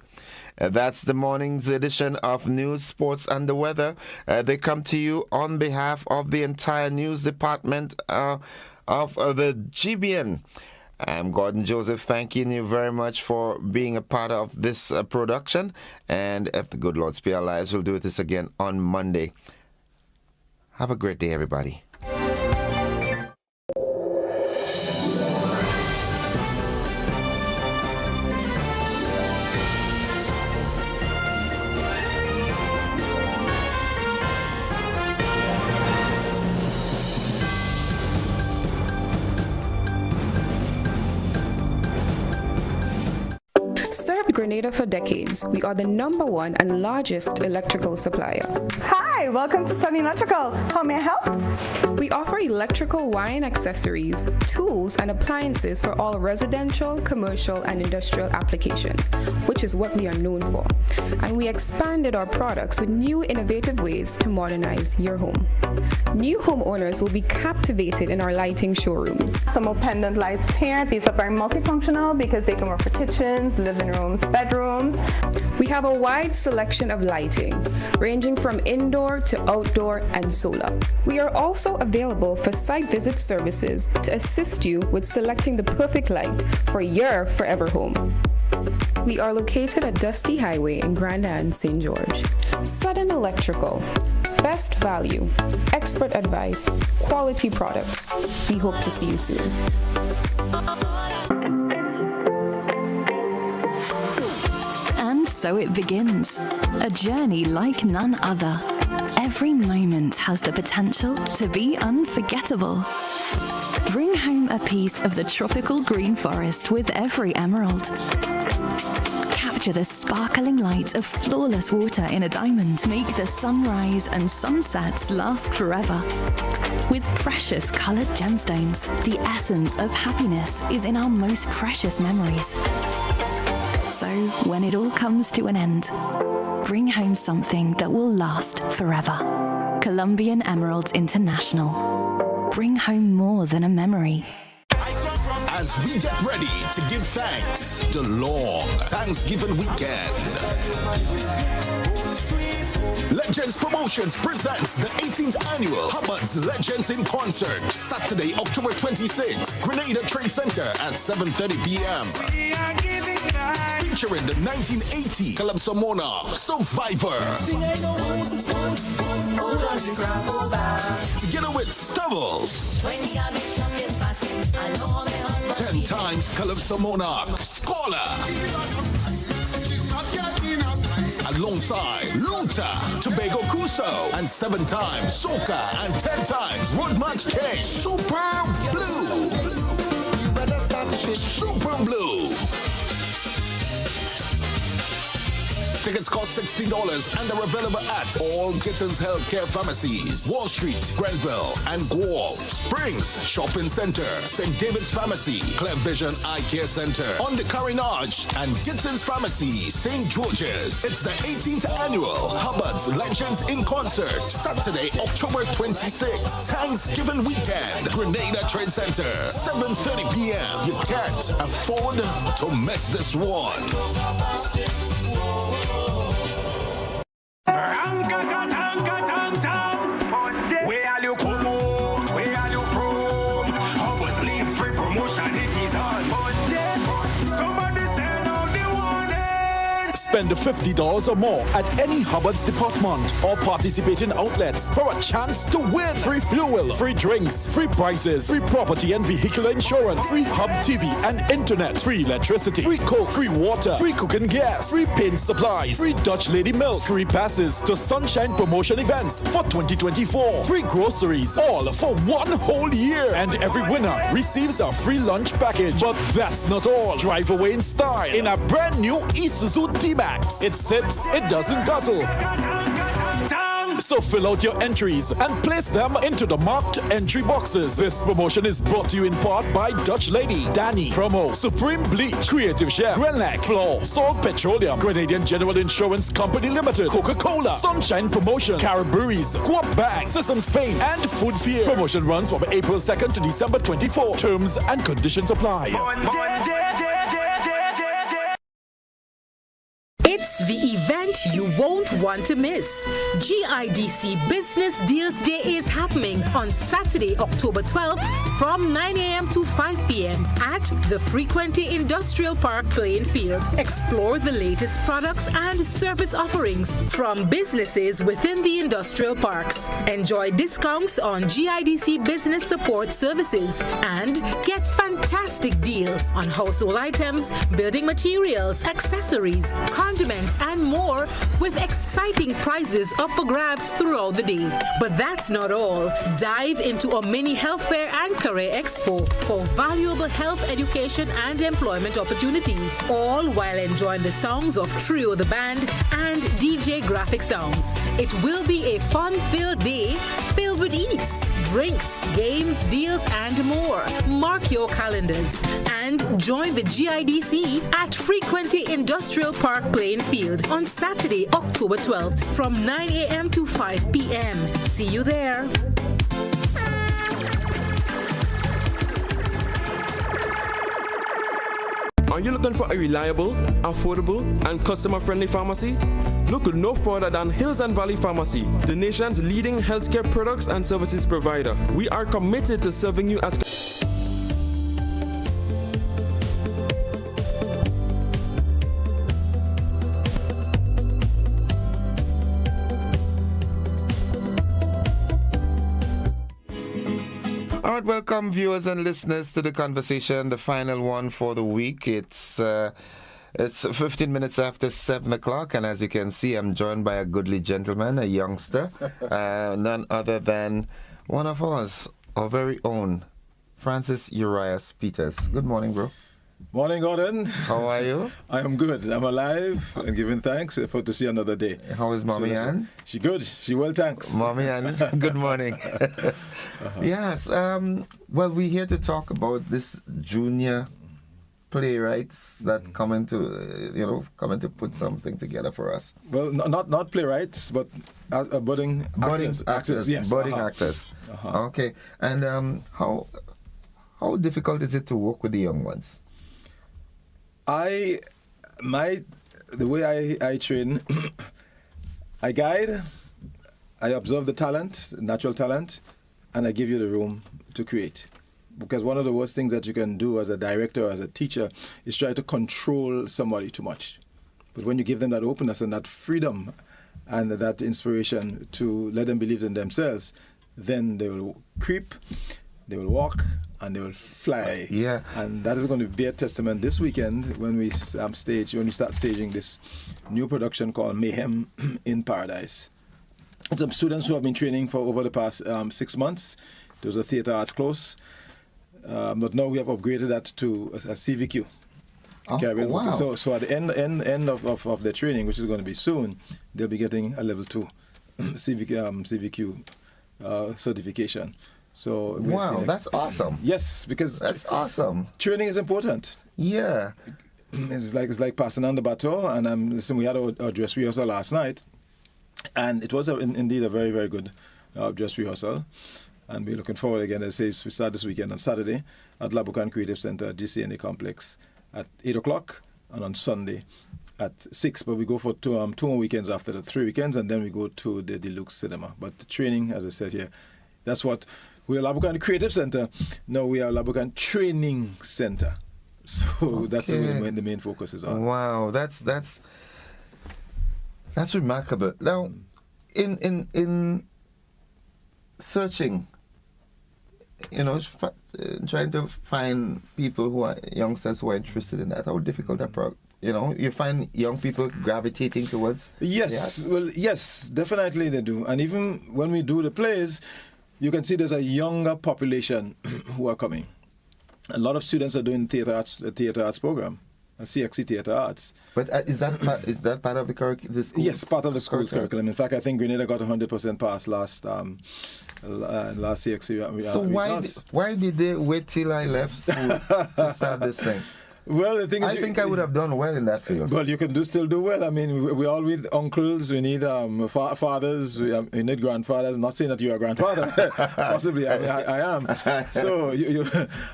That's the morning's edition of News, Sports and the Weather. They come to you on behalf of the entire news department of the GBN. I'm Gordon Joseph, thanking you very much for being a part of this production. And if the good Lord spare our lives, we'll do this again on Monday. Have a great day, everybody. Grenada for decades. We are the #1 and largest electrical supplier. Hi, welcome to Sunny Electrical. How may I help? We offer electrical wire and accessories, tools, and appliances for all residential, commercial, and industrial applications, which is what we are known for. And we expanded our products with new innovative ways to modernize your home. New homeowners will be captivated in our lighting showrooms. Some more pendant lights here. These are very multifunctional because they can work for kitchens, living rooms, bedrooms. We have a wide selection of lighting, ranging from indoor to outdoor and solar. We are also available for site visit services to assist you with selecting the perfect light for your forever home. We are located at Dusty Highway in Grenada and St. George. Sudden Electrical. Best value, expert advice, quality products. We hope to see you soon. And so it begins. A journey like none other. Every moment has the potential to be unforgettable. Bring home a piece of the tropical green forest with every emerald. Capture the sparkling light of flawless water in a diamond. Make the sunrise and sunsets last forever. With precious colored gemstones, the essence of happiness is in our most precious memories. So, when it all comes to an end, bring home something that will last forever. Colombian Emeralds International. Bring home more than a memory. As we get ready to give thanks, the long Thanksgiving weekend. Legends Promotions presents the 18th annual Hubbard's Legends in Concert, Saturday, October 26th, Grenada Trade Center at 7:30 p.m. Featuring the 1980 Calypso Monarch Survivor. Together with Stubbles. 10 times Calypso Monarch Scholar. Alongside Luther, Tobago Kuso, and 7 times Soca and 10 times Roadmatch King. Super Blue. Super Blue. Tickets cost $16 and are available at all Gittins Healthcare Pharmacies, Wall Street, Grenville, and Guelph, Springs Shopping Center, St. David's Pharmacy, Clef Vision Eye Care Center, on the Carinage, and Gittins Pharmacy, St. George's. It's the 18th annual Hubbard's Legends in Concert, Saturday, October 26th, Thanksgiving weekend, Grenada Trade Center, 7:30 p.m. You can't afford to miss this one. Where are you come out? Where are you from? How was leave free promotion? It is on Monday. Somebody send out the warning. Spend $50 or more at any Hubbard's department or participating outlets for a chance to win free fuel, free drinks, free prizes, free property and vehicular insurance, free Hub TV and internet, free electricity, free coke, free water, free cooking gas, free paint supplies, free Dutch Lady milk, free passes to Sunshine promotion events for 2024, free groceries, all for one whole year. And every winner receives a free lunch package. But that's not all. Drive away in style in a brand new Isuzu D-Max. It sits, it doesn't guzzle. So fill out your entries and place them into the marked entry boxes. This promotion is brought to you in part by Dutch Lady, Danny, Promo, Supreme Bleach, Creative Chef, Grenlac, Floor, Salt Petroleum, Grenadian General Insurance Company Limited, Coca-Cola, Sunshine Promotion, Caribberies, Guap Bag, Sesame Spain, and Food Fear. Promotion runs from April 2nd to December 24. Terms and conditions apply. It's the event you won't want to miss. GIDC Business Deals Day is happening on Saturday, October 12th from 9 a.m. to 5 p.m. at the Frequenty Industrial Park playing field. Explore the latest products and service offerings from businesses within the industrial parks. Enjoy discounts on GIDC business support services and get fantastic deals on household items, building materials, accessories, condiments, events, and more with exciting prizes up for grabs throughout the day. But that's not all. Dive into a mini health fair and career expo for valuable health education and employment opportunities, all while enjoying the songs of Trio the Band and DJ Graphic Sounds. It will be a fun-filled day filled with eats, drinks, games, deals, and more. Mark your calendars and join the GIDC at Frequenty Industrial Park Playing Field on Saturday, October 12th from 9 a.m. to 5 p.m. See you there. Are you looking for a reliable, affordable, and customer-friendly pharmacy? Look no further than Hills and Valley Pharmacy, the nation's leading healthcare products and services provider. We are committed to serving you at... All right, welcome viewers and listeners to the conversation, the final one for the week. It's 15 minutes after 7 o'clock, and as you can see, I'm joined by a goodly gentleman, a youngster, none other than one of us, our very own, Francis Urias Peters. Good morning, bro. Morning, Gordon. How are you? I am good. I'm alive and giving thanks for to see another day. How is Mommy Ann? She good. She well, thanks. Mommy Ann, good morning. Yes, well, we're here to talk about this junior playwrights that coming to put something together for us. Well, not playwrights, but budding actors. Yes, budding actors. Okay, and how difficult is it to work with the young ones? The way I train, I guide, I observe the talent, natural talent, and I give you the room to create. Because one of the worst things that you can do as a director, as a teacher, is try to control somebody too much. But when you give them that openness and that freedom and that inspiration to let them believe in themselves, then they will creep, they will walk, and they will fly. Yeah. And that is going to be a testament this weekend when we start staging this new production called Mayhem in Paradise. It's some students who have been training for over the past 6 months. Those are theatre arts close. But now we have upgraded that to a CVQ. Wow. So at the end of their training, which is going to be soon, they'll be getting a level 2 CVQ certification. So wow, that's awesome. Yes, because that's awesome. Training is important. Yeah, it's like passing on the baton. And listen, we had our dress rehearsal last night, and it was indeed a very, very good dress rehearsal. And we're looking forward again. As I say, we start this weekend on Saturday at Labukan Creative Center, GCNA Complex, at 8 o'clock, and on Sunday at 6. But we go for two more weekends after the 3 weekends, and then we go to the Deluxe Cinema. But the training, as I said here, that's what we are. Labukan Creative Center. No, we are Labukan Training Center. So that's really the main focus is on. Wow, that's remarkable. Now, in searching, trying to find people who are youngsters who are interested in that, how difficult that you find young people gravitating towards. Yes, well, yes, definitely they do. And even when we do the plays, you can see there's a younger population who are coming. A lot of students are doing theatre arts program, a CXC theatre arts. But is that part of the curriculum? Yes, part of the school's curriculum. In fact, I think Grenada got 100% pass last CXC. So why did they wait till I left school to start this thing? Well, the thing is, I think I would have done well in that field. Well, you can still do well. I mean, we all need uncles, we need fathers, we need grandfathers. Not saying that you're a grandfather, possibly. I am. So,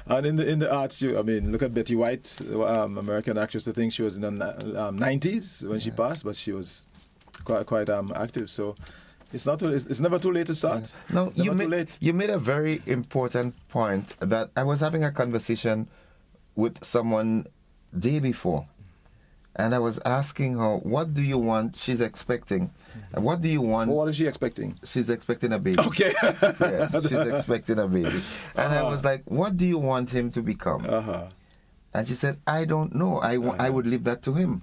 and in the arts, look at Betty White, American actress. I think she was in the 90s when she passed, but she was quite active. So. It's never too late to start. No, you made a very important point that I was having a conversation with someone day before, and I was asking her, what do you want? She's expecting. What do you want? Well, what is she expecting? She's expecting a baby. Okay. Yes, she's expecting a baby. And I was like, what do you want him to become? And she said, I don't know. I would leave that to him.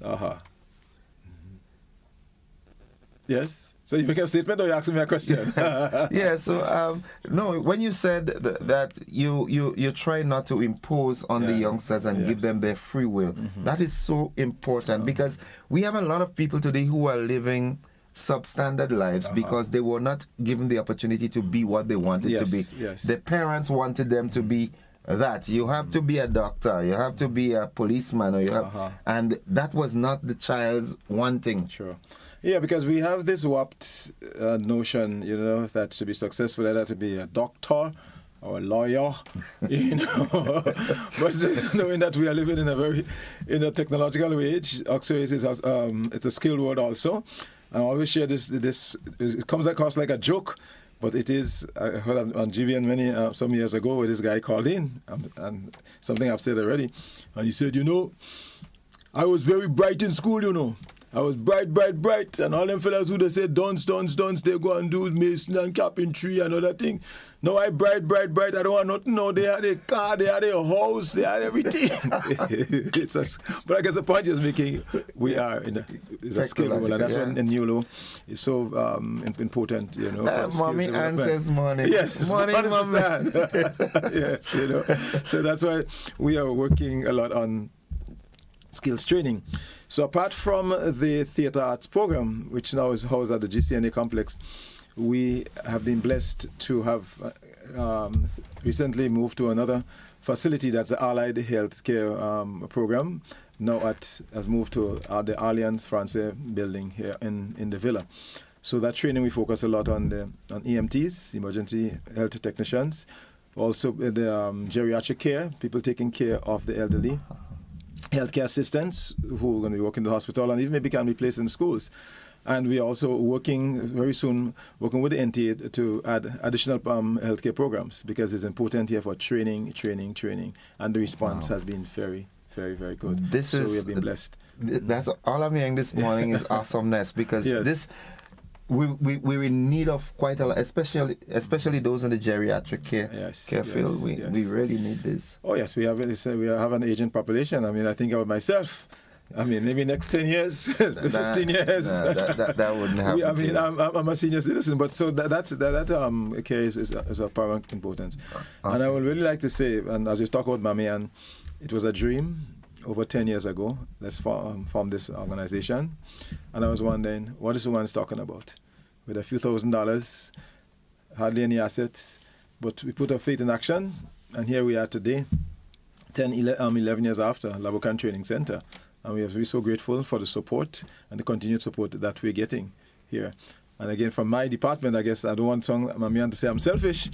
Yes. So you make a statement or you asking me a question? Yeah, so no, when you said that you try not to impose on the youngsters and give them their free will, that is so important because we have a lot of people today who are living substandard lives because they were not given the opportunity to be what they wanted to be. Yes. Their parents wanted them to be that. You have to be a doctor, you have to be a policeman, or you have, and that was not the child's wanting. Sure. Yeah, because we have this warped notion, you know, that to be successful, either to be a doctor or a lawyer, you know. But knowing that we are living in a technological age, actually it's a skilled word also. And I always share this, it comes across like a joke, but it is, I heard on GBN some years ago where this guy called in, and something I've said already, and he said, you know, I was very bright in school, you know. I was bright, and all them fellas who they say dunce, they go and do mason and carpentry and other thing. No, I bright, I don't want nothing. No, they had a car, they had a house, they had everything. But I guess the point is making, we are in a skill world, and that's when the new law is so important, you know. Mommy answers money. Yes, money. Yes, you know. So that's why we are working a lot on skills training. So apart from the theatre arts program, which now is housed at the GCNA complex, we have been blessed to have recently moved to another facility that's the Allied Healthcare program. Now has moved to the Alliance Française building here in the villa. So that training we focus a lot on EMTs, emergency health technicians, also the geriatric care, people taking care of the elderly, healthcare assistants who are going to be working in the hospital and even maybe can be placed in schools. And we are also very soon working with the NTA to add additional healthcare programs because it's important here for training. And the response has been very, very, very good. We have been blessed. That's all I'm hearing this morning is awesomeness because this... We're in need of quite a lot, especially those in the geriatric care field. We really need this. Oh yes, we have an aging population. I mean, I think about myself. I mean, maybe next 10 years, 15 years. That wouldn't happen. I'm a senior citizen, but so that care is of paramount importance. And I would really like to say, and as you talk about Mamian, it was a dream. Over 10 years ago, let's form this organization. And I was wondering, what is the one talking about? With a few $1,000s, hardly any assets, but we put our faith in action, and here we are today, 11 years after, Labocan Training Center. And we're so grateful for the support and the continued support that we're getting here. And again, from my department, I guess I don't want Mamian to say I'm selfish,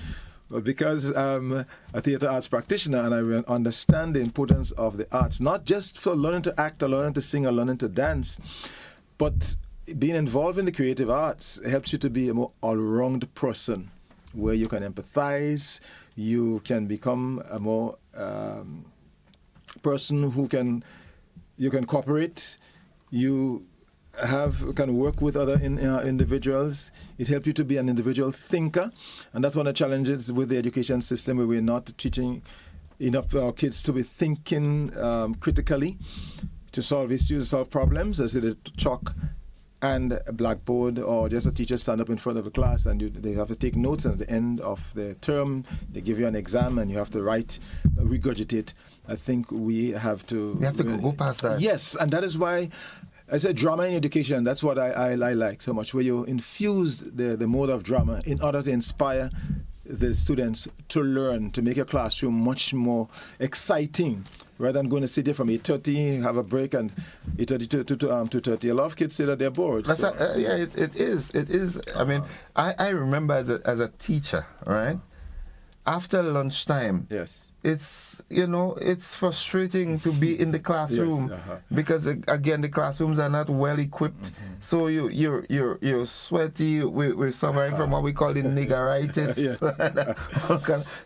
but because I'm a theatre arts practitioner and I understand the importance of the arts, not just for learning to act or learning to sing or learning to dance, but being involved in the creative arts helps you to be a more all-round person where you can empathize, you can become a more person who you can cooperate, you can work with other individuals. It helps you to be an individual thinker, and that's one of the challenges with the education system where we're not teaching enough our kids to be thinking critically, to solve issues, to solve problems, as a chalk and a blackboard, or just a teacher stand up in front of a class and they have to take notes, and at the end of the term they give you an exam and you have to write, regurgitate. I think we have to go past that. Yes, and that is why I said drama in education. That's what I like so much, where you infuse the mode of drama in order to inspire the students to learn, to make a classroom much more exciting, rather than going to sit there from 8:30, have a break, and 8:30 to 2:30. A lot of kids say that they're bored. It is. I mean, I remember as a teacher, right? After lunchtime, it's frustrating to be in the classroom because again the classrooms are not well equipped. So you're sweaty. We're suffering from what we call the niggeritis.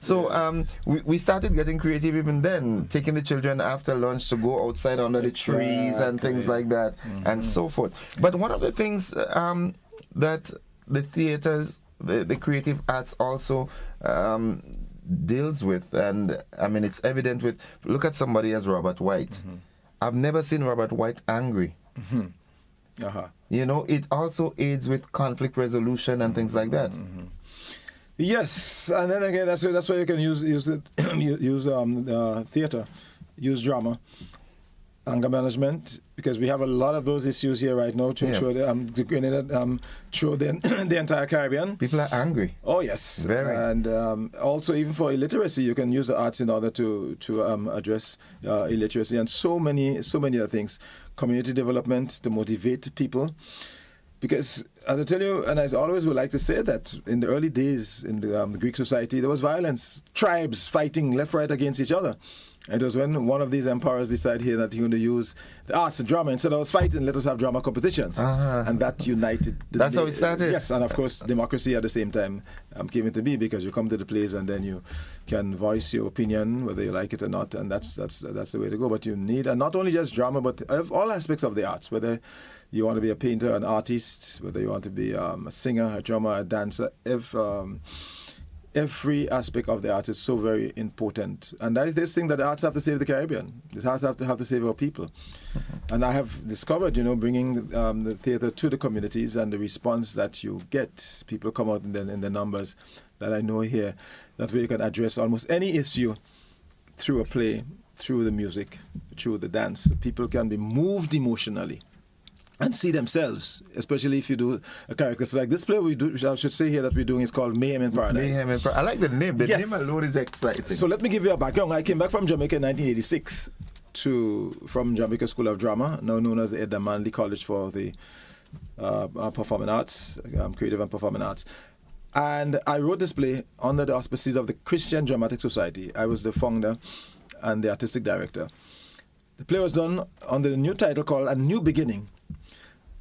So we started getting creative even then, taking the children after lunch to go outside under the trees and things like that and so forth. But one of the things that the theaters, the creative arts also deals with, and I mean it's evident with, look at somebody as Robert White. I've never seen Robert White angry. You know, it also aids with conflict resolution and things like that. Yes, and then again, that's why you can use it, use theater, use drama, anger management, because we have a lot of those issues here right now through the Grenada, through the entire Caribbean. People are angry. Oh yes, very. And also even for illiteracy, you can use the arts in order to address illiteracy and so many other things. Community development to motivate people. Because, as I tell you, and I always would like to say that in the early days in the Greek society, there was violence, tribes fighting left, right against each other. It was when one of these emperors decided here that he wanted to use the arts and drama. Instead of us fighting, let us have drama competitions. And that united. That's how it started? Yes, and of course, democracy at the same time came into being, because you come to the place and then you can voice your opinion, whether you like it or not, and that's the way to go. But you need, and not only just drama, but all aspects of the arts, whether you want to be a painter, an artist, whether you want to be a singer, a drummer, a dancer, every aspect of the arts is so very important. And that is this thing that the arts have to save the Caribbean. The arts have to save our people. And I have discovered, bringing the theatre to the communities and the response that you get. People come out in the numbers that I know here, that we can address almost any issue through a play, through the music, through the dance. People can be moved emotionally and see themselves, especially if you do a character. So like this play we do, I should say here that we're doing is called Mayhem in Paradise. Mayhem in Paradise. I like the name. The name alone is exciting. So let me give you a background. I came back from Jamaica in 1986 from Jamaica School of Drama, now known as the Edna Manley College for the Performing Arts, Creative and Performing Arts. And I wrote this play under the auspices of the Christian Dramatic Society. I was the founder and the artistic director. The play was done under the new title called A New Beginning.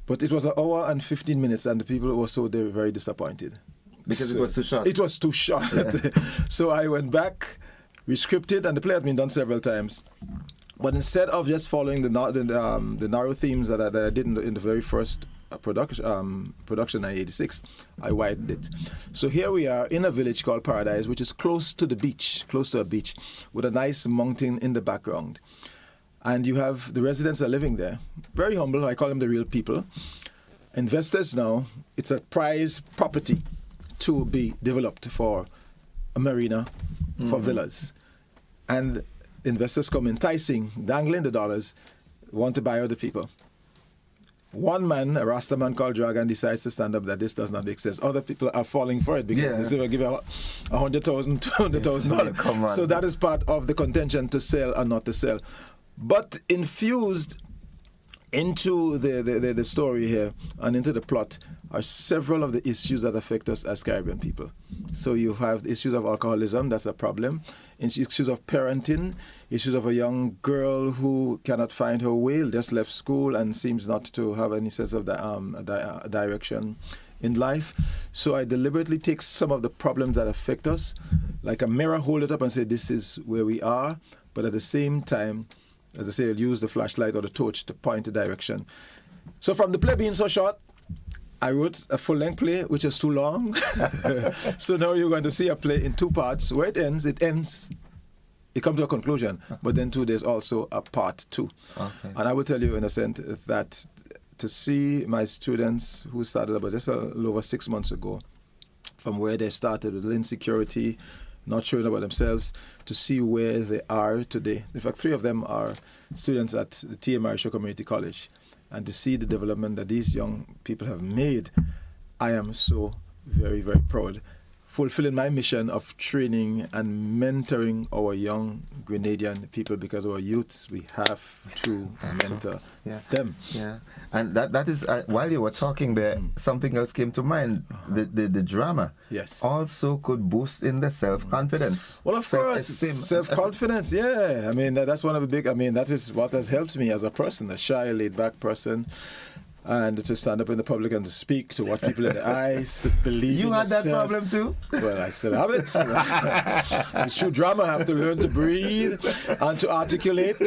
But it was an hour and 15 minutes, and the people were they were very disappointed. Because it was too short. It was too short. Yeah. So I went back, rescripted, and the play has been done several times. But instead of just following the narrow themes that I did in the very first production in 1986, I widened it. So here we are in a village called Paradise, which is close to a beach, with a nice mountain in the background. And you have the residents are living there. Very humble, I call them the real people. Investors now, it's a prize property to be developed for a marina, for villas. And investors come enticing, dangling the dollars, want to buy other people. One man, a Rasta man called Dragon, decides to stand up that this does not make sense. Other people are falling for it because they say, well, give $100,000, $200,000. So that is part of the contention, to sell or not to sell. But infused into the story here and into the plot are several of the issues that affect us as Caribbean people. So you have the issues of alcoholism, that's a problem, issues of parenting, issues of a young girl who cannot find her way, just left school and seems not to have any sense of direction in life. So I deliberately take some of the problems that affect us, like a mirror, hold it up and say, this is where we are, but at the same time, as I say, I'll use the flashlight or the torch to point the direction. So from the play being so short, I wrote a full-length play, which is too long. So now you're going to see a play in two parts. Where it ends, it comes to a conclusion. But then there's also a part 2. Okay. And I will tell you in a sense that to see my students who started about just a little over 6 months ago, from where they started with insecurity, not sure about themselves, to see where they are today. In fact, 3 of them are students at the TMR Community College. And to see the development that these young people have made, I am so very, very proud. Fulfilling my mission of training and mentoring our young Grenadian people, because our youths, we have to mentor them. Yeah, and that is, while you were talking there, something else came to mind. The drama also could boost in the self-confidence. Well, of course, self-confidence, yeah. I mean, that's one of the big, that is what has helped me as a person, a shy, laid-back person. And to stand up in the public and to speak, to watch people in the eyes, to believe you in had yourself. That problem too? Well, I still have it. It's true drama. I have to learn to breathe and to articulate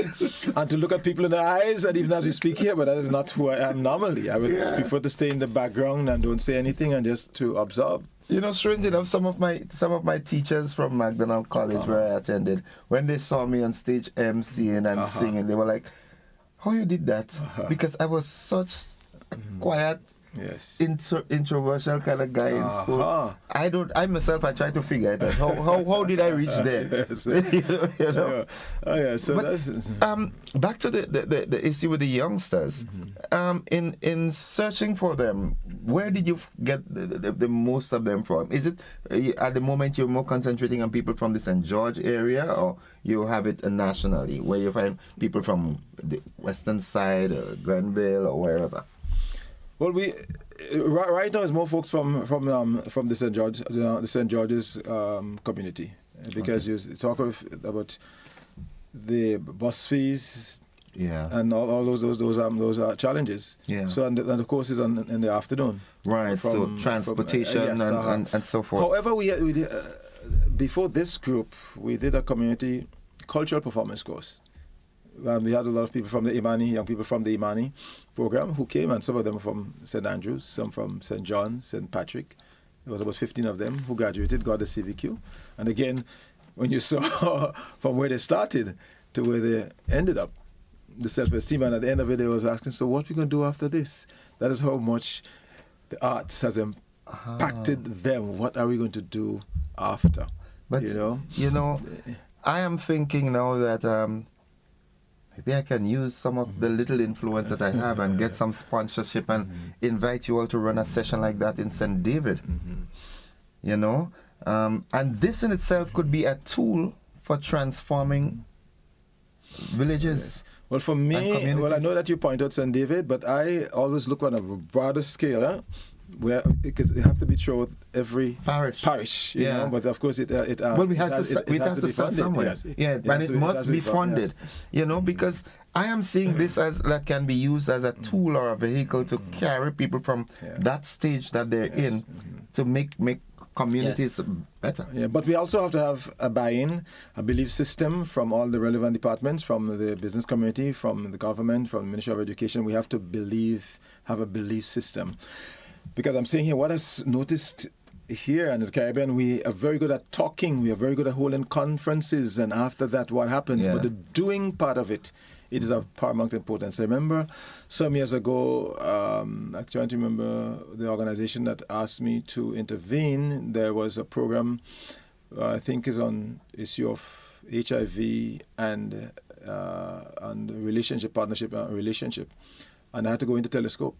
and to look at people in the eyes, and even as we speak here, but that is not who I am normally. I would prefer to stay in the background and don't say anything and just to observe. You know, strange enough, some of my teachers from McDonald College where I attended, when they saw me on stage emceeing and singing, they were like, how you did that? Because I was such quiet, yes, introversion kind of guy in school. I myself, I try to figure it out. How did I reach there? Yes. you know? Oh yeah. So but, that's back to the issue with the youngsters. In searching for them, where did you get the most of them from? Is it at the moment you're more concentrating on people from the St. George area, or you have it nationally, where you find people from the western side, or Grenville, or wherever? Well, we right now is more folks from the St. George, the St. George's community, because you talk about the bus fees, and all those are challenges. Yeah. So and the course is in the afternoon. Right. So transportation and so forth. However, we did, before this group, we did a community cultural performance course. We had a lot of people from the Imani, young people from the Imani program who came, and some of them from St. Andrews, some from St. John, St. Patrick. There was about 15 of them who graduated, got the CVQ. And again, when you saw from where they started to where they ended up, the self-esteem, and at the end of it, they was asking, so what are we going to do after this? That is how much the arts has impacted them. What are we going to do after? But, I am thinking now that maybe I can use some of the little influence that I have and get some sponsorship and invite you all to run a session like that in St. David. And this in itself could be a tool for transforming villages. Yes. Well, for me, I know that you point out St. David, but I always look on a broader scale, where it have to be throughout every parish. You know? But of course, it has to start somewhere. Yes. And it must be funded. Because I am seeing this as that can be used as a tool or a vehicle to carry people from that stage that they're in to make communities better. Yeah, but we also have to have a buy-in, a belief system from all the relevant departments, from the business community, from the government, from the Ministry of Education. We have to have a belief system. Because I'm saying here, what I've noticed here in the Caribbean, we are very good at talking, we are very good at holding conferences, and after that, what happens? But the doing part of it is of paramount importance. I remember some years ago, I'm trying to remember the organization that asked me to intervene. There was a program, I think is on issue of HIV and relationship, relationship. And I had to go into telescope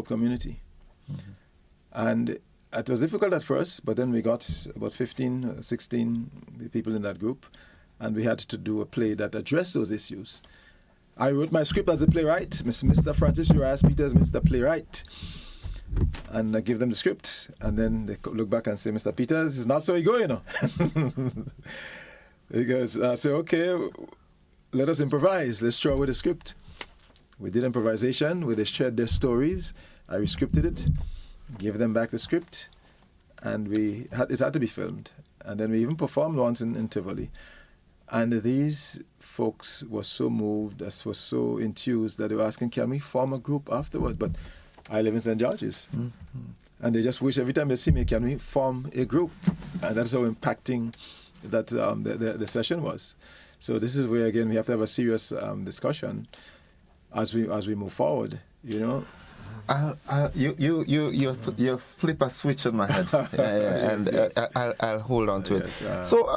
community. And it was difficult at first, but then we got about 15, 16 people in that group, and we had to do a play that addressed those issues. I wrote my script as a playwright, Mr. Francis Urias Peters, Mr. Playwright, and I give them the script, and then they look back and say, Mr. Peters, it's not so you go, Because I say, okay, let us improvise, let's throw away the script. We did improvisation, where they shared their stories. I rescripted it, gave them back the script, and it had to be filmed. And then we even performed once in Tivoli. And these folks were so moved, were so enthused, that they were asking, can we form a group afterward? But I live in St. George's. And they just wish every time they see me, can we form a group? And that's how impacting that the session was. So this is where, again, we have to have a serious discussion as we move forward, You flip a switch on my head, and I'll hold on to it. So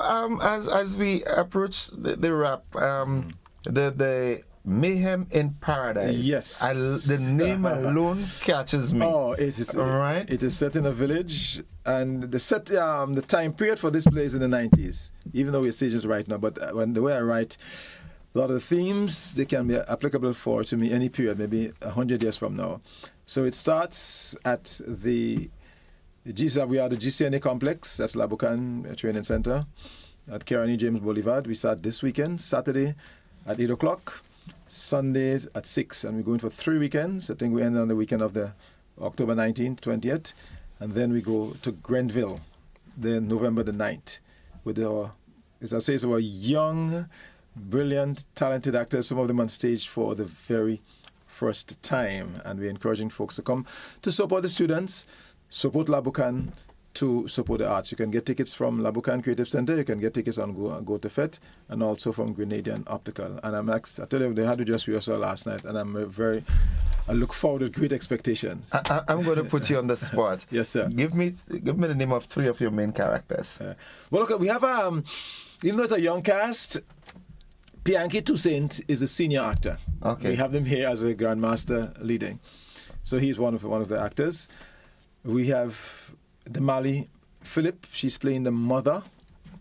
as we approach the wrap, the Mayhem in Paradise. Yes, the name alone catches me. Oh, it is right. It is set in a village, and the time period for this play is in the 90s. Even though we're stages right now, but the way I write, a lot of the themes, they can be applicable to me any period, maybe 100 years from now. So it starts at we are the GCNA complex, that's Labucan Training Center, at Kerani James Boulevard. We start this weekend, Saturday at 8 o'clock, Sundays at 6, and we're going for 3 weekends. I think we end on the weekend of the October 19th, 20th, and then we go to Grenville, then November the 9th, with our young, brilliant, talented actors, some of them on stage for the very first time. And we're encouraging folks to come to support the students, support Labucan, to support the arts. You can get tickets from Labucan Creative Center, you can get tickets on Go to Fet, and also from Grenadian Optical. And I tell you, they had to just rehearsal last night, and I'm very I look forward with great expectations. I'm going to put you on the spot. Yes, sir. Give me the name of 3 of your main characters. Well, look, we have even though it's a young cast, Pianki Toussaint is a senior actor. Okay. We have him here as a grandmaster leading, so he's one of the actors. We have Damali Philip. She's playing the mother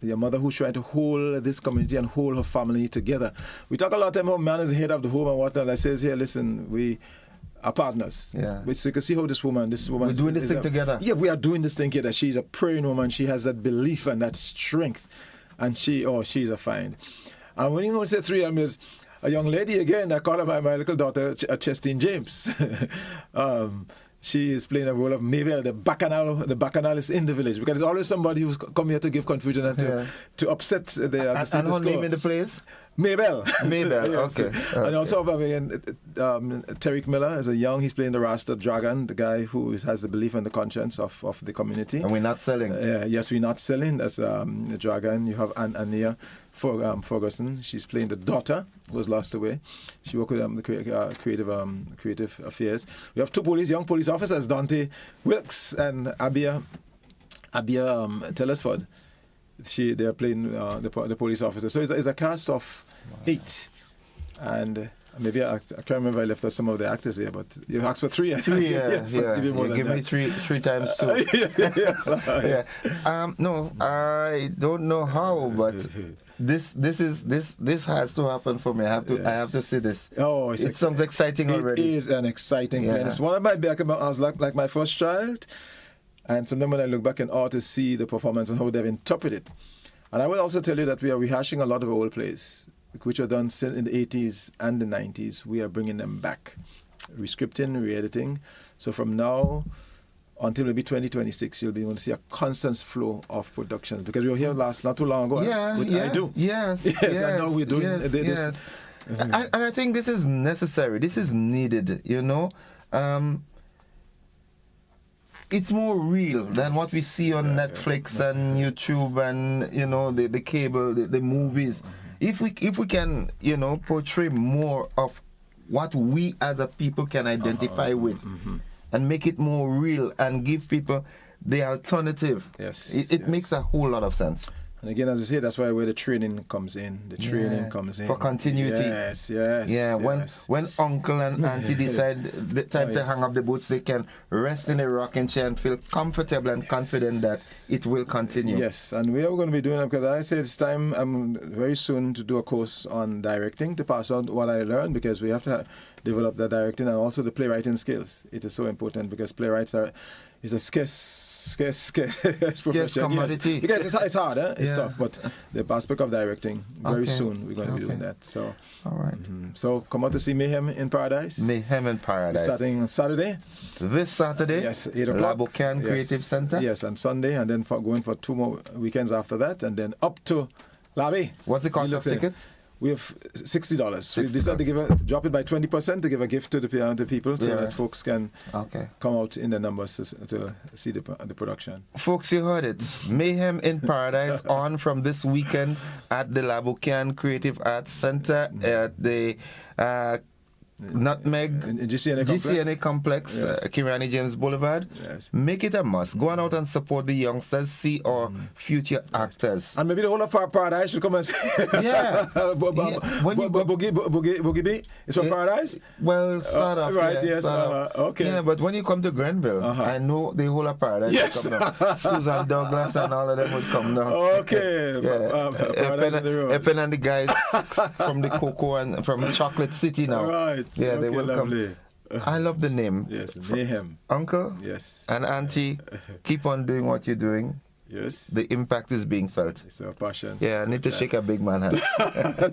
who's trying to hold this community and hold her family together. We talk a lot about man is the head of the home and whatnot. I says here, listen, we are partners. Yeah. So you can see how this woman we're doing this thing together. Yeah, we are doing this thing together. She's a praying woman. She has that belief and that strength, and she's a find. And when you want to say 3, there's a young lady again. I call her my little daughter, Chestine James. She is playing a role of Mabel, the bacchanalist in the village, because there's always somebody who's come here to give confusion and to upset the status quo. And her name in the place? Mabel. Yes. Okay. And also Tariq Miller is he's playing the Rasta Dragon, the guy who has the belief and the conscience of the community. And we're not selling. Yes, we're not selling. That's the Dragon. You have Ania Ferguson. She's playing the daughter who was lost away. She worked with the creative affairs. We have 2 young police officers, Dante Wilkes and Abia Telesford. They are playing the police officer. So it's a cast of 8, and maybe I can't remember I left out some of the actors here, but you asked for 3. 3, yes, yeah. Give me 3 times 2. Yes. No, I don't know how, but this has to happen for me. I have to see this. Oh, it sounds exciting already. It is an exciting plan. It's one of my back. I was like my first child. And sometimes when I look back in art to see the performance and how they've interpreted. And I will also tell you that we are rehashing a lot of old plays, which were done in the 80s and the 90s. We are bringing them back, rescripting, re-editing. So from now until maybe 2026, you'll be able to see a constant flow of productions. Because we were here not too long ago. I do. Yes. And now we're doing this. And I think this is necessary. This is needed, it's more real than what we see on Netflix and YouTube and the cable, the movies. If we can portray more of what we as a people can identify with, and make it more real and give people the alternative, it makes a whole lot of sense. And again, as I say, that's where the training comes in. For continuity. Yes. When uncle and auntie decide the time to hang up the boots, they can rest in a rocking chair and feel comfortable and confident that it will continue. Yes, and we are going to be doing it because I say it's time very soon to do a course on directing to pass on what I learned, because we have to develop the directing and also the playwriting skills. It is so important because playwrights is a scarce profession. Commodity. Yes. Because it's hard, it's tough, but the aspect of directing, very soon we're going to be doing that. So, all right. So come out to see Mayhem in Paradise. Mayhem in Paradise. Starting on Saturday. This Saturday. Yes, 8 o'clock. La Boucan Creative Center. Yes, and Sunday, and then going for 2 more weekends after that, and then up to Labi. What's the cost of tickets? We have $60. We decided to drop it by 20% to give a gift to the people so that folks can come out in the numbers to see the production. Folks, you heard it. Mayhem in Paradise on from this weekend at the La Boucan Creative Arts Center at the Nutmeg GCNA Complex, Kirani James Boulevard. Yes. Make it a must. Go on out and support the youngsters, see our future actors. And maybe the whole of Paradise should come and see. Boogie B is from Paradise? Well, sort of. Right, yes. Okay. Yeah, but when you come to Grenville, I know the whole of Paradise will come down. Susan Douglas and all of them would come down. Okay. Eppen and the guys from the Cocoa and from Chocolate City now. Right. Yeah, they will come. I love the name. Yes, Mayhem. Uncle? Yes. And Auntie, keep on doing what you're doing. Yes. The impact is being felt. It's a passion. Yeah, I need to shake a big man hand.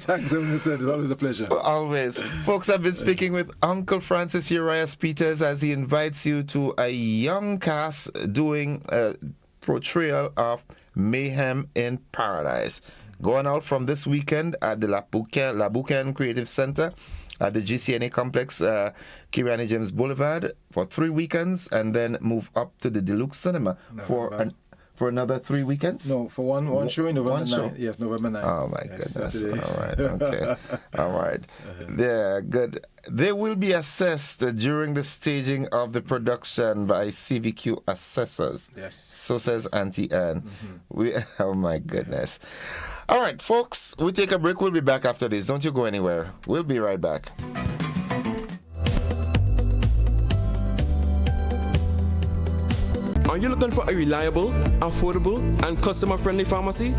Thanks, it's always a pleasure. Always. Folks, I've been speaking with Uncle Francis Urias Peters as he invites you to a young cast doing a portrayal of Mayhem in Paradise. Going out from this weekend at the La Boucan Creative Center at the GCNA Complex, Kirani James Boulevard for 3 weekends, and then move up to the Deluxe Cinema for for another 3 weekends? No, for one show in November 9. Yes, November 9. Oh, my Yes, goodness. Saturdays. All right, okay. All right. Yeah, good. They will be assessed during the staging of the production by CVQ assessors. Yes. So says Auntie Anne. Oh, my goodness. All right, folks, we take a break. We'll be back after this. Don't you go anywhere. We'll be right back. Are you looking for a reliable, affordable, and customer-friendly pharmacy?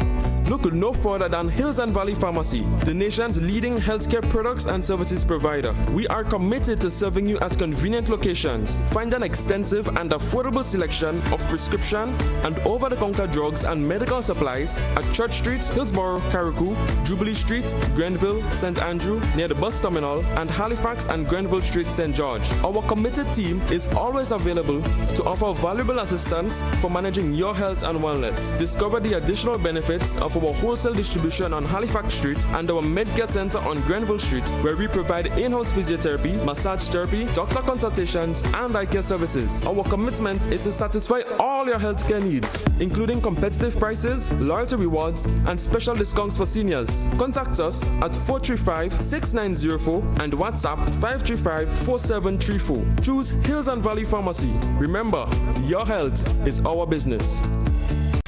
Look no further than Hills and Valley Pharmacy, the nation's leading healthcare products and services provider. We are committed to serving you at convenient locations. Find an extensive and affordable selection of prescription and over-the-counter drugs and medical supplies at Church Street, Hillsborough, Carriacou, Jubilee Street, Grenville, St. Andrew, near the bus terminal, and Halifax and Grenville Street, St. George. Our committed team is always available to offer valuable assistance for managing your health and wellness. Discover the additional benefits of our wholesale distribution on Halifax Street and our Medcare Center on Grenville Street, where we provide in-house physiotherapy, massage therapy, doctor consultations, and eye care services. Our commitment is to satisfy all your healthcare needs, including competitive prices, loyalty rewards, and special discounts for seniors. Contact us at 435-6904 and WhatsApp 535-4734. Choose Hills and Valley Pharmacy. Remember, your health is our business.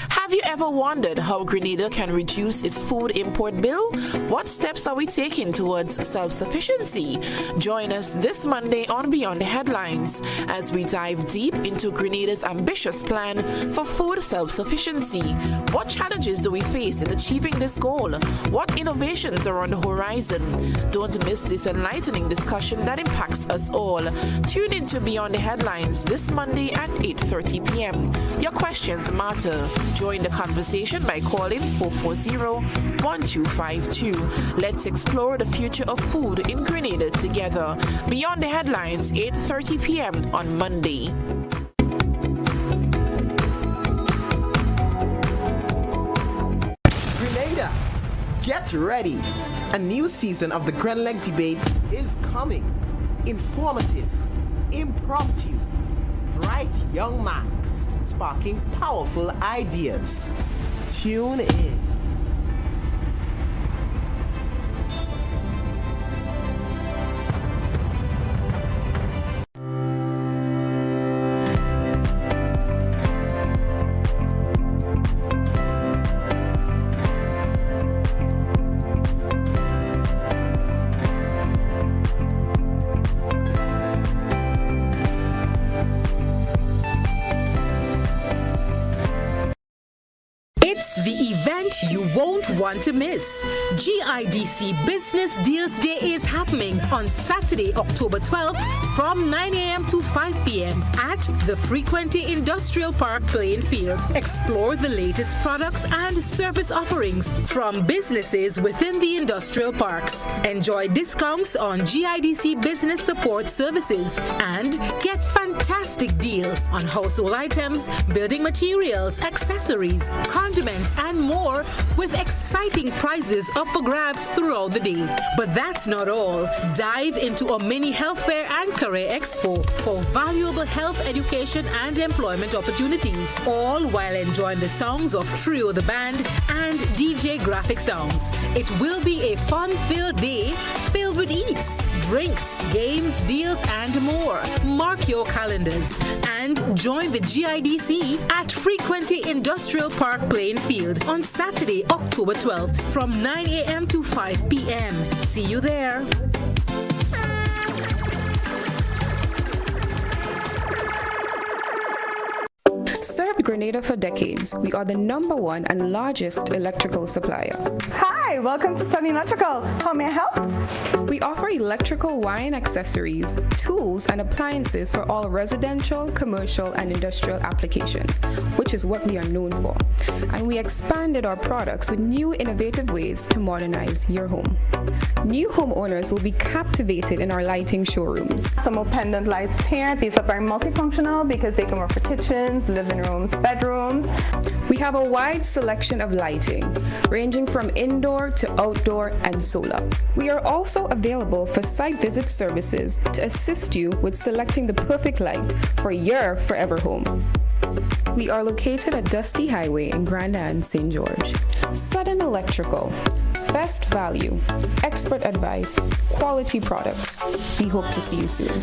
Have you ever wondered how Grenada can reduce its food import bill? What steps are we taking towards self-sufficiency? Join us this Monday on Beyond the Headlines as we dive deep into Grenada's ambitious plan for food self-sufficiency. What challenges do we face in achieving this goal? What innovations are on the horizon? Don't miss this enlightening discussion that impacts us all. Tune in to Beyond the Headlines this Monday at 8:30 p.m. Your questions matter. Join the conversation by calling 440-1252. Let's explore the future of food in Grenada together. Beyond the Headlines, 8:30 p.m. on Monday. Grenada, get ready. A new season of the Grenleg Debates is coming. Informative, impromptu, bright young minds sparking powerful ideas. Tune in. You won't want to miss. GIDC Business Deals Day is happening on Saturday, October 12th from 9 a.m. to 5 p.m. at the Frequenty Industrial Park Plainfield. Explore the latest products and service offerings from businesses within the industrial parks. Enjoy discounts on GIDC business support services and get fantastic deals on household items, building materials, accessories, condiments, and more, with exciting prizes up for grabs throughout the day. But that's not all. Dive into a mini health fair and career expo for valuable health education and employment opportunities, all while enjoying the sounds of Trio the Band and DJ Graphic Sounds. It will be a fun-filled day filled with eats, drinks, games, deals, and more. Mark your calendars and join the GIDC at Frequenty Industrial Park Plainfield on Saturday, October 12th from 9 a.m. to 5 p.m. See you there. Served Grenada for decades. We are the #1 and largest electrical supplier. Hi, welcome to Sunny Electrical. How may I help? We offer electrical wire and accessories, tools, and appliances for all residential, commercial, and industrial applications, which is what we are known for. And we expanded our products with new innovative ways to modernize your home. New homeowners will be captivated in our lighting showrooms. Some pendant lights here. These are very multifunctional because they can work for kitchens, living rooms, bedrooms. We have a wide selection of lighting, ranging from indoor to outdoor and solar. We are also available for site visit services to assist you with selecting the perfect light for your forever home. We are located at Dusty Highway in Grenada and St. George. Sudden Electrical. Best value, expert advice, quality products. We hope to see you soon.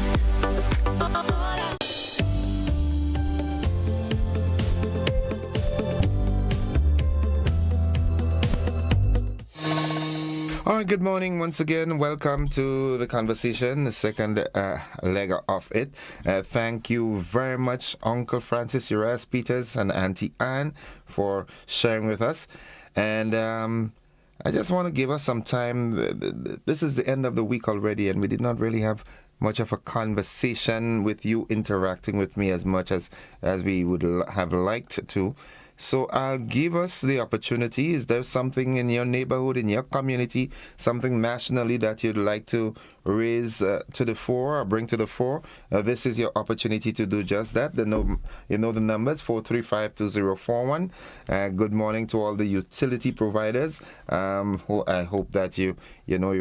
All right, good morning once again. Welcome to the conversation, the second leg of it. Thank you very much, Uncle Francis Uras Peters and Auntie Anne, for sharing with us. And I just want to give us some time. This is the end of the week already, and we did not really have much of a conversation with you interacting with me as much as we would have liked to. So I'll give us the opportunity. Is there something in your neighborhood, in your community, something nationally that you'd like to raise to the fore or bring to the fore? This is your opportunity to do just that. You know the numbers, 435-2041. Good morning to all the utility providers. Who I hope that you're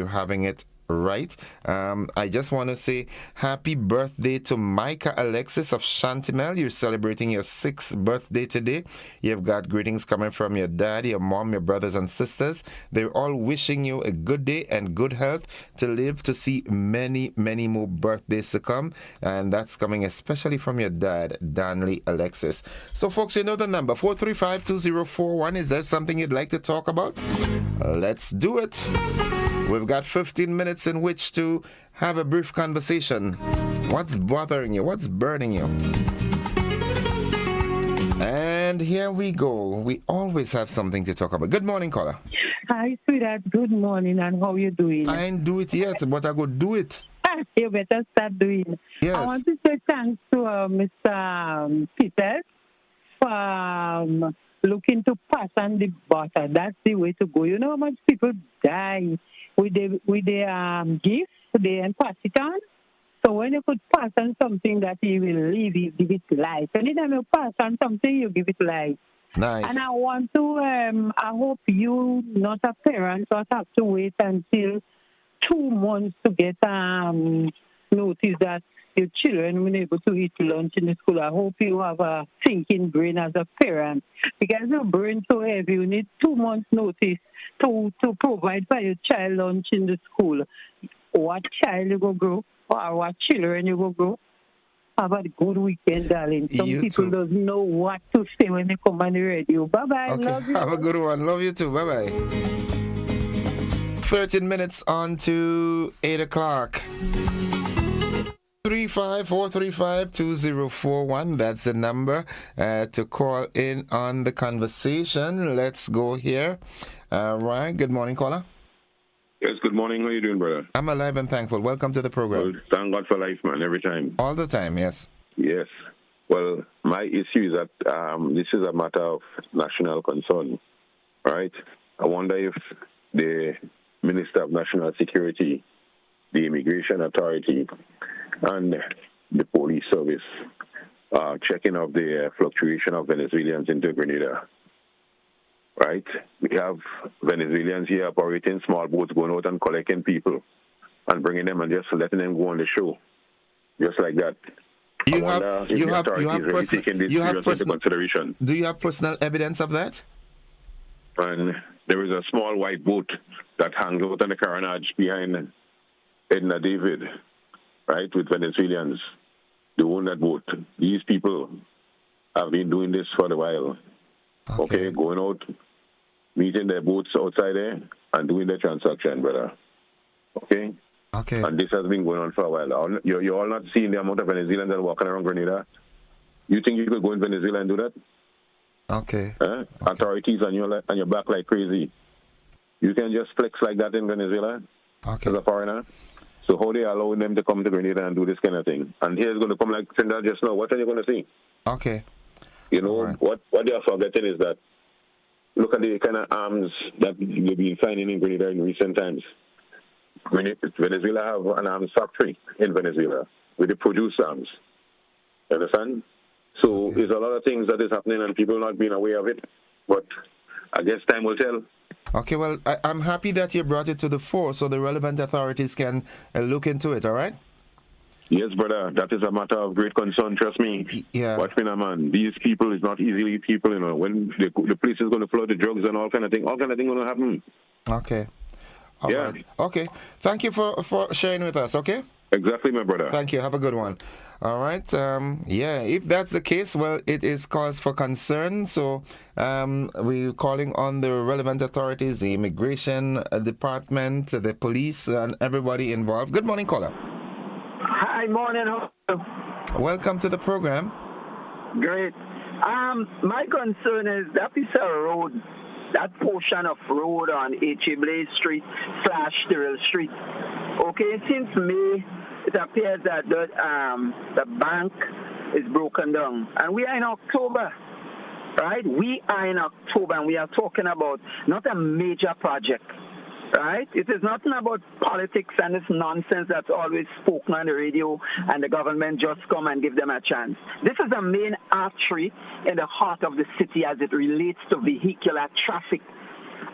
having it right. I just want to say happy birthday to Micah Alexis of Chantimel. You're celebrating your 6th birthday today. You've got greetings coming from your dad, your mom, your brothers and sisters. They're all wishing you a good day and good health to live to see many, many more birthdays to come. And that's coming especially from your dad, Danley Alexis. So folks, you know the number, 435-2041. Is there something you'd like to talk about? Let's do it. We've got 15 minutes in which to have a brief conversation. What's bothering you? What's burning you? And here we go. We always have something to talk about. Good morning, caller. Hi, sweetheart. Good morning, and how you doing? I ain't do it yet, but I go do it. You better start doing. Yes. I want to say thanks to Mr. Peters for looking to pass on the butter. That's the way to go. You know how much people die with the gift, they pass it on. So when you could pass on something that he will leave, you give it life. Anytime you pass on something, you give it life. Nice. And I want to, I hope you, not a parent, don't have to wait until 2 months to get notice that your children were able to eat lunch in the school. I hope you have a thinking brain as a parent. Because your brain so heavy, you need 2 months notice to provide for your child lunch in the school. What child you go grow, or what children you go grow. Have a good weekend, darling. Some You people too. don't know what to say when they come on the radio. Bye-bye. Okay. Love you. Have a good one. Love you too. Bye-bye. 13 minutes on to 8 o'clock. 435-2041. That's the number to call in on the conversation. Let's go here. Ryan, good morning, caller. Yes, good morning. How you doing, brother? I'm alive and thankful. Welcome to the program. Well, thank God for life, man, every time. All the time, yes. Yes. Well, my issue is that this is a matter of national concern, right? I wonder if the Minister of National Security, the Immigration Authority, and the police service are checking of the fluctuation of Venezuelans into Grenada. Right? We have Venezuelans here operating small boats, going out and collecting people and bringing them and just letting them go on the show, just like that. You have taking this seriously into consideration. Do you have personal evidence of that? And there is a small white boat that hangs out on the carnage behind Edna David, right, with Venezuelans. They own that boat. These people have been doing this for a while. Okay, going out, meeting their boats outside there and doing their transaction, brother. Okay? Okay. And this has been going on for a while. You're all not seeing the amount of Venezuelans that are walking around Grenada. You think you could go in Venezuela and do that? Okay. Authorities on your back like crazy. You can just flex like that in Venezuela as a foreigner. So how they allowing them to come to Grenada and do this kind of thing? And here's going to come like Trinidad just now. What are you going to see? Okay. You know, what they are forgetting is that look at the kind of arms that you've been finding in Grenada in recent times. Venezuela have an arms factory in Venezuela where they produce arms. You understand? So there's a lot of things that is happening and people not being aware of it. But I guess time will tell. Okay, well, I'm happy that you brought it to the fore so the relevant authorities can look into it, all right? Yes, brother, that is a matter of great concern, trust me. Yeah. Watch me now, man. These people is not easily people, you know. When the police is going to flood the drugs and all kind of thing going to happen. Okay. All right. Okay. Thank you for sharing with us, okay? Exactly, my brother. Thank you. Have a good one. All right. If that's the case, well, it is cause for concern. So we're calling on the relevant authorities, the immigration department, the police, and everybody involved. Good morning, caller. Hi, morning. Welcome to the program. Great. My concern is that piece of road, that portion of road on H.A. Blaze Street / Tyrrell Street. Okay, since May, it appears that the bank is broken down. And we are in October, right? We are in October, and we are talking about not a major project, right? It is nothing about politics and this nonsense that's always spoken on the radio, and the government just come and give them a chance. This is the main artery in the heart of the city as it relates to vehicular traffic.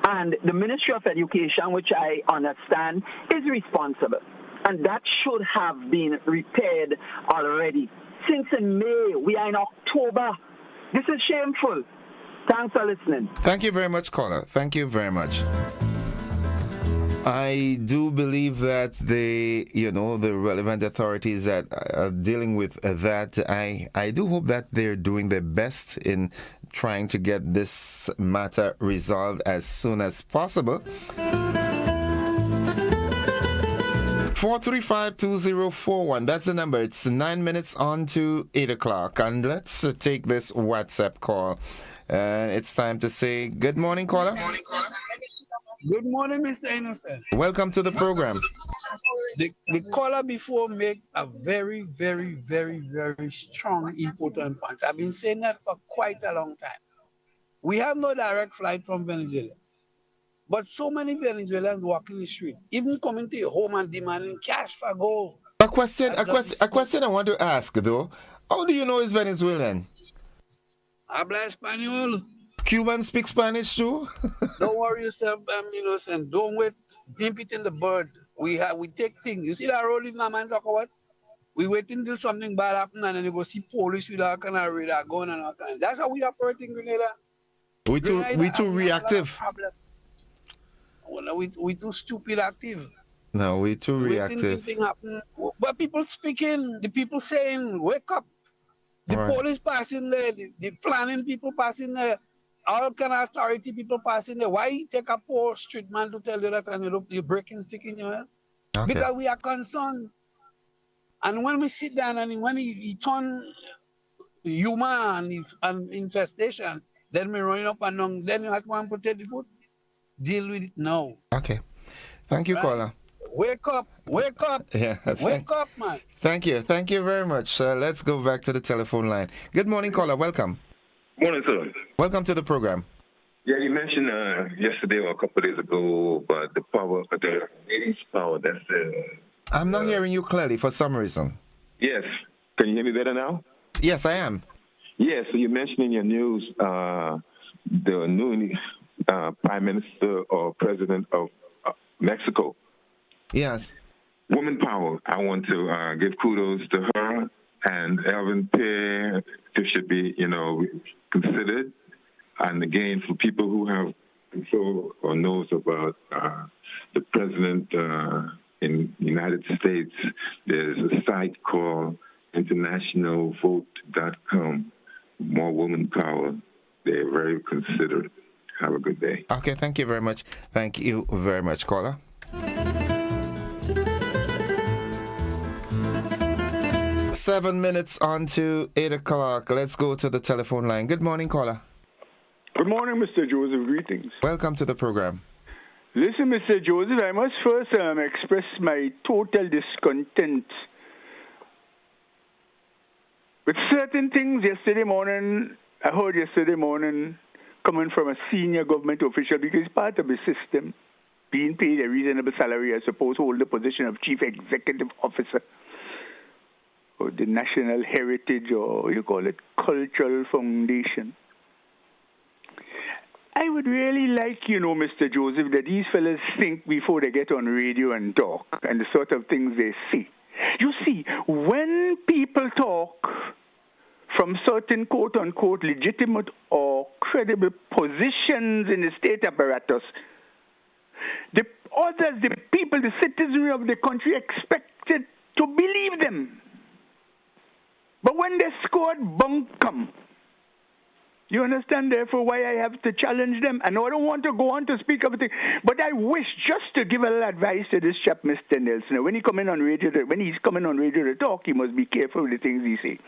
And the Ministry of Education, which I understand, is responsible. And that should have been repaired already. Since in May, we are in October. This is shameful. Thanks for listening. Thank you very much, caller. Thank you very much. I do believe that the relevant authorities that are dealing with that, I do hope that they're doing their best in trying to get this matter resolved as soon as possible. 435-2041. That's the number. It's 9 minutes on to 8 o'clock. And let's take this WhatsApp call. It's time to say good morning, caller. Good morning, Mr. Innocent. Welcome to the program. The caller before makes a very, very, very, very strong, important point. I've been saying that for quite a long time. We have no direct flight from Venezuela. But so many Venezuelans walking the street, even coming to your home and demanding cash for gold. A question I want to ask, though. How do you know he's Venezuelan? Habla español. Cuban speak Spanish too? Don't worry yourself, Innocent. Don't wait. Nip it in the bud. We take things. You see that rolling my man talk about? We wait until something bad happens and then you go see police with all kind of radar gun and all kind. That's how we operate in Grenada. We too reactive. Well, we too stupid active. No, we too reactive. Thing happen. But people speaking, the people saying, wake up. The police passing there, the planning people passing there, all kind of authority people passing there. Why take a poor street man to tell you that and you're breaking stick in your ass? Okay. Because we are concerned. And when we sit down and when he turn human and infestation, then we running up and down, then you have to protect the food. Deal with it now. Okay. Thank you, caller. Wake up. Yeah. Wake up, man. Thank you very much. Let's go back to the telephone line. Good morning, caller. Welcome. Morning, sir. Welcome to the program. Yeah, you mentioned yesterday or a couple of days ago about the power, the ladies' power. That's I'm not hearing you clearly for some reason. Yes. Can you hear me better now? Yes, I am. Yeah, so you mentioned in your news the new Prime Minister or President of Mexico. Yes. Woman power. I want to give kudos to her and Alvin Pierre. This should be, considered. And again, for people who have control or knows about the president in the United States, there's a site called internationalvote.com. More woman power. They're very considerate. Have a good day. Okay, thank you very much. Thank you very much, caller. Seven minutes on to 8 o'clock. Let's go to the telephone line. Good morning, caller. Good morning, Mr. Joseph. Greetings. Welcome to the program. Listen, Mr. Joseph, I must first express my total discontent with certain things I heard yesterday morning, coming from a senior government official, because part of the system, being paid a reasonable salary, I suppose, hold the position of chief executive officer. or the National Heritage, or you call it Cultural Foundation. I would really like, Mr. Joseph, that these fellas think before they get on radio and talk, and the sort of things they say. You see, when people talk from certain quote-unquote legitimate or credible positions in the state apparatus, the others, the people, the citizenry of the country expected to believe them. But when they scored bunkum, you understand, therefore, why I have to challenge them? And I don't want to go on to speak of it, but I wish just to give a little advice to this chap, Mr. Nelson. When he's coming on radio to talk, he must be careful with the things he says.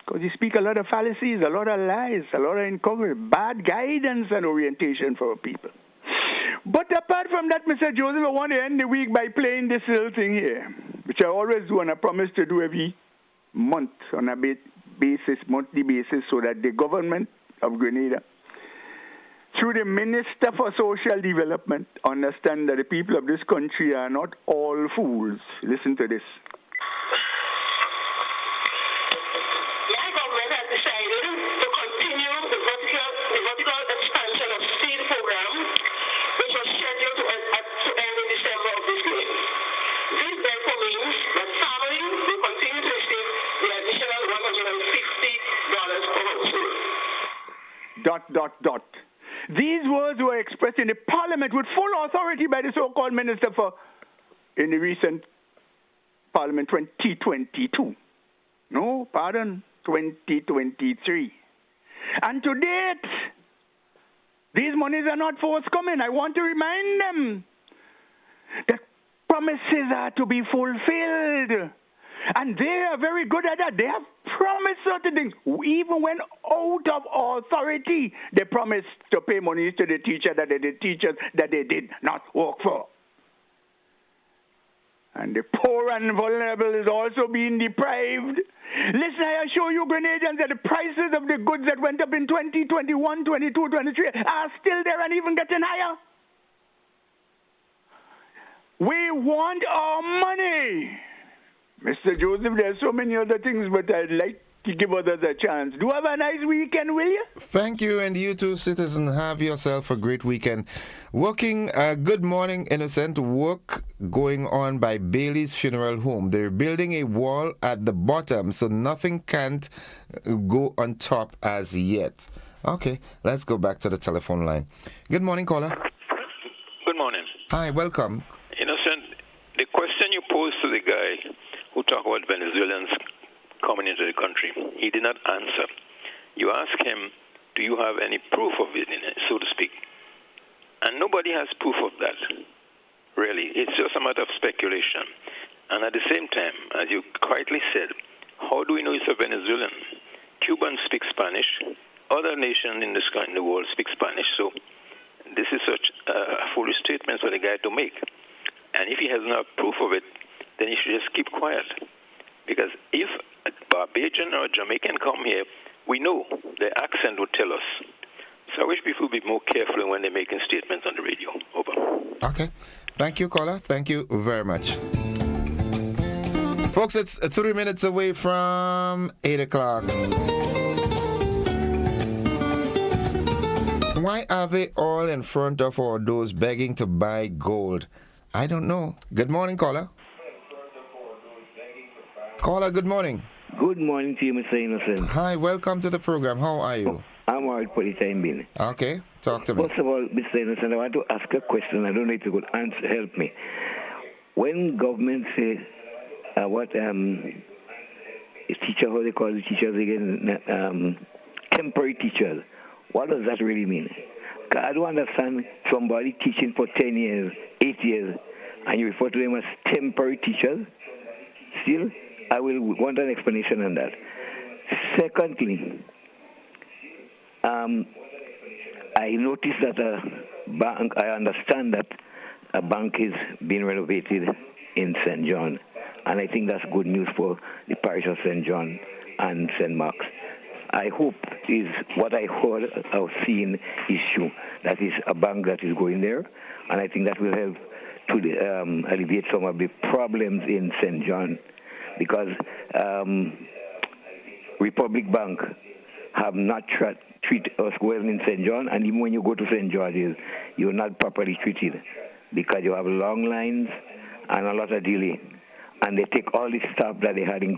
Because he speaks a lot of fallacies, a lot of lies, a lot of incoherent, bad guidance and orientation for people. But apart from that, Mr. Joseph, I want to end the week by playing this little thing here, which I always do and I promise to do every month on a monthly basis, so that the government of Grenada, through the Minister for Social Development, understand that the people of this country are not all fools. Listen to this. My government has decided to continue the vertical expansion of seed program, which was scheduled to end in December of this year. This therefore means that families will continue to receive the additional $150 per household. ... These words were expressed in the Parliament with full authority by the so-called Minister in the recent Parliament 2022. No, pardon, 2023. And to date, these monies are not forthcoming. I want to remind them that promises are to be fulfilled. And they are very good at that. They have promised certain things. Even when out of authority, they promised to pay money to the teachers that they did not work for. And the poor and vulnerable is also being deprived. Listen, I assure you, Grenadians, that the prices of the goods that went up in 2021, 22, 23 are still there and even getting higher. We want our money. Mr. Joseph, there's so many other things, but I'd like to give others a chance. Do have a nice weekend, will you? Thank you, and you too, citizen. Have yourself a great weekend. Good morning, Innocent. Work going on by Bailey's Funeral Home. They're building a wall at the bottom, so nothing can't go on top as yet. Okay, let's go back to the telephone line. Good morning, caller. Good morning. Hi, welcome. Innocent, the question you posed to the guy who talked about Venezuelans coming into the country, he did not answer. You ask him, do you have any proof of it, so to speak? And nobody has proof of that, really. It's just a matter of speculation. And at the same time, as you rightly said, how do we know it's a Venezuelan? Cubans speak Spanish. Other nations in the world speak Spanish. So this is such a foolish statement for the guy to make. And if he has no proof of it, then you should just keep quiet. Because if a Barbadian or a Jamaican come here, we know their accent would tell us. So I wish people would be more careful when they're making statements on the radio. Over. Okay. Thank you, caller. Thank you very much. Folks, it's 3 minutes away from 8 o'clock. Why are they all in front of our doors begging to buy gold? I don't know. Good morning, caller. Caller, good morning. Good morning to you, Mr. Innocent. Hi, welcome to the program. How are you? I'm all right for the time being. Okay, talk to me. First of all, Mr. Innocent, I want to ask a question. I don't know if you could help me. When government say teacher, how they call the teachers again, temporary teachers, what does that really mean? I don't understand somebody teaching for 10 years, 8 years, and you refer to them as temporary teachers. Still, I will want an explanation on that. Secondly, I noticed that a bank, I understand that a bank is being renovated in St. John, and I think that's good news for the parish of St. John and St. Mark's. I hope is what I heard or seen is true. That is a bank that is going there, and I think that will help to alleviate some of the problems in St. John, because Republic Bank have not treat us well in St. John, and even when you go to St. George's, you're not properly treated because you have long lines and a lot of delay. And they take all the staff that they had in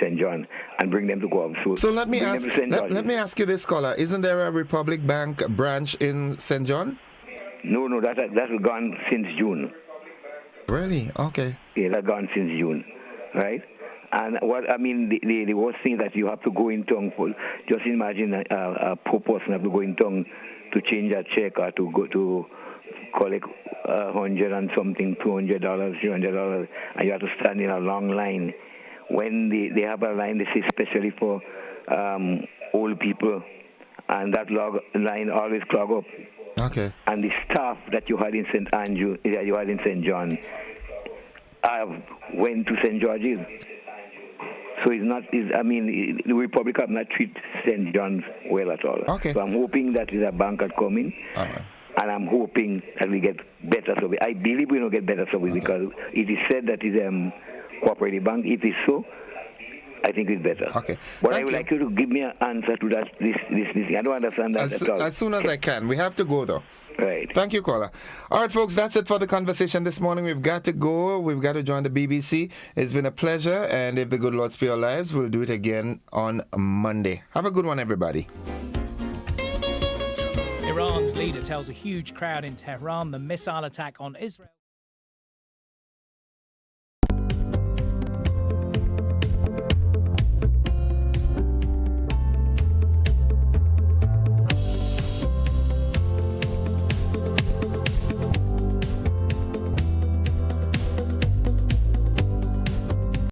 St. John and bring them to Guam. So let me ask you this, caller. Isn't there a Republic Bank branch in St. John? No, that's gone since June. Really? Okay. Yeah, that's gone since June, right? And the worst thing that you have to go in town for. Just imagine a poor person have to go in town to change a check or to go to collect $100 and something, $200, $300, and you have to stand in a long line. When they have a line, they say especially for old people, and that line always clog up. Okay. And the staff that you had in St. Andrew, that you had in St. John, went to St. George's. So the Republic have not treated St. John's well at all. Okay. So I'm hoping that a bank are coming. All right. And I'm hoping that we get better service. I believe we will get better service because it is said that it's a cooperative bank. If it's so, I think it's better. Okay. But I would like you to give me an answer to that. This. I don't understand that at all. As soon as I can. We have to go, though. Right. Thank you, caller. All right, folks, that's it for the conversation this morning. We've got to go. We've got to join the BBC. It's been a pleasure, and if the good Lord spare our lives, we'll do it again on Monday. Have a good one, everybody. Iran's leader tells a huge crowd in Tehran the missile attack on Israel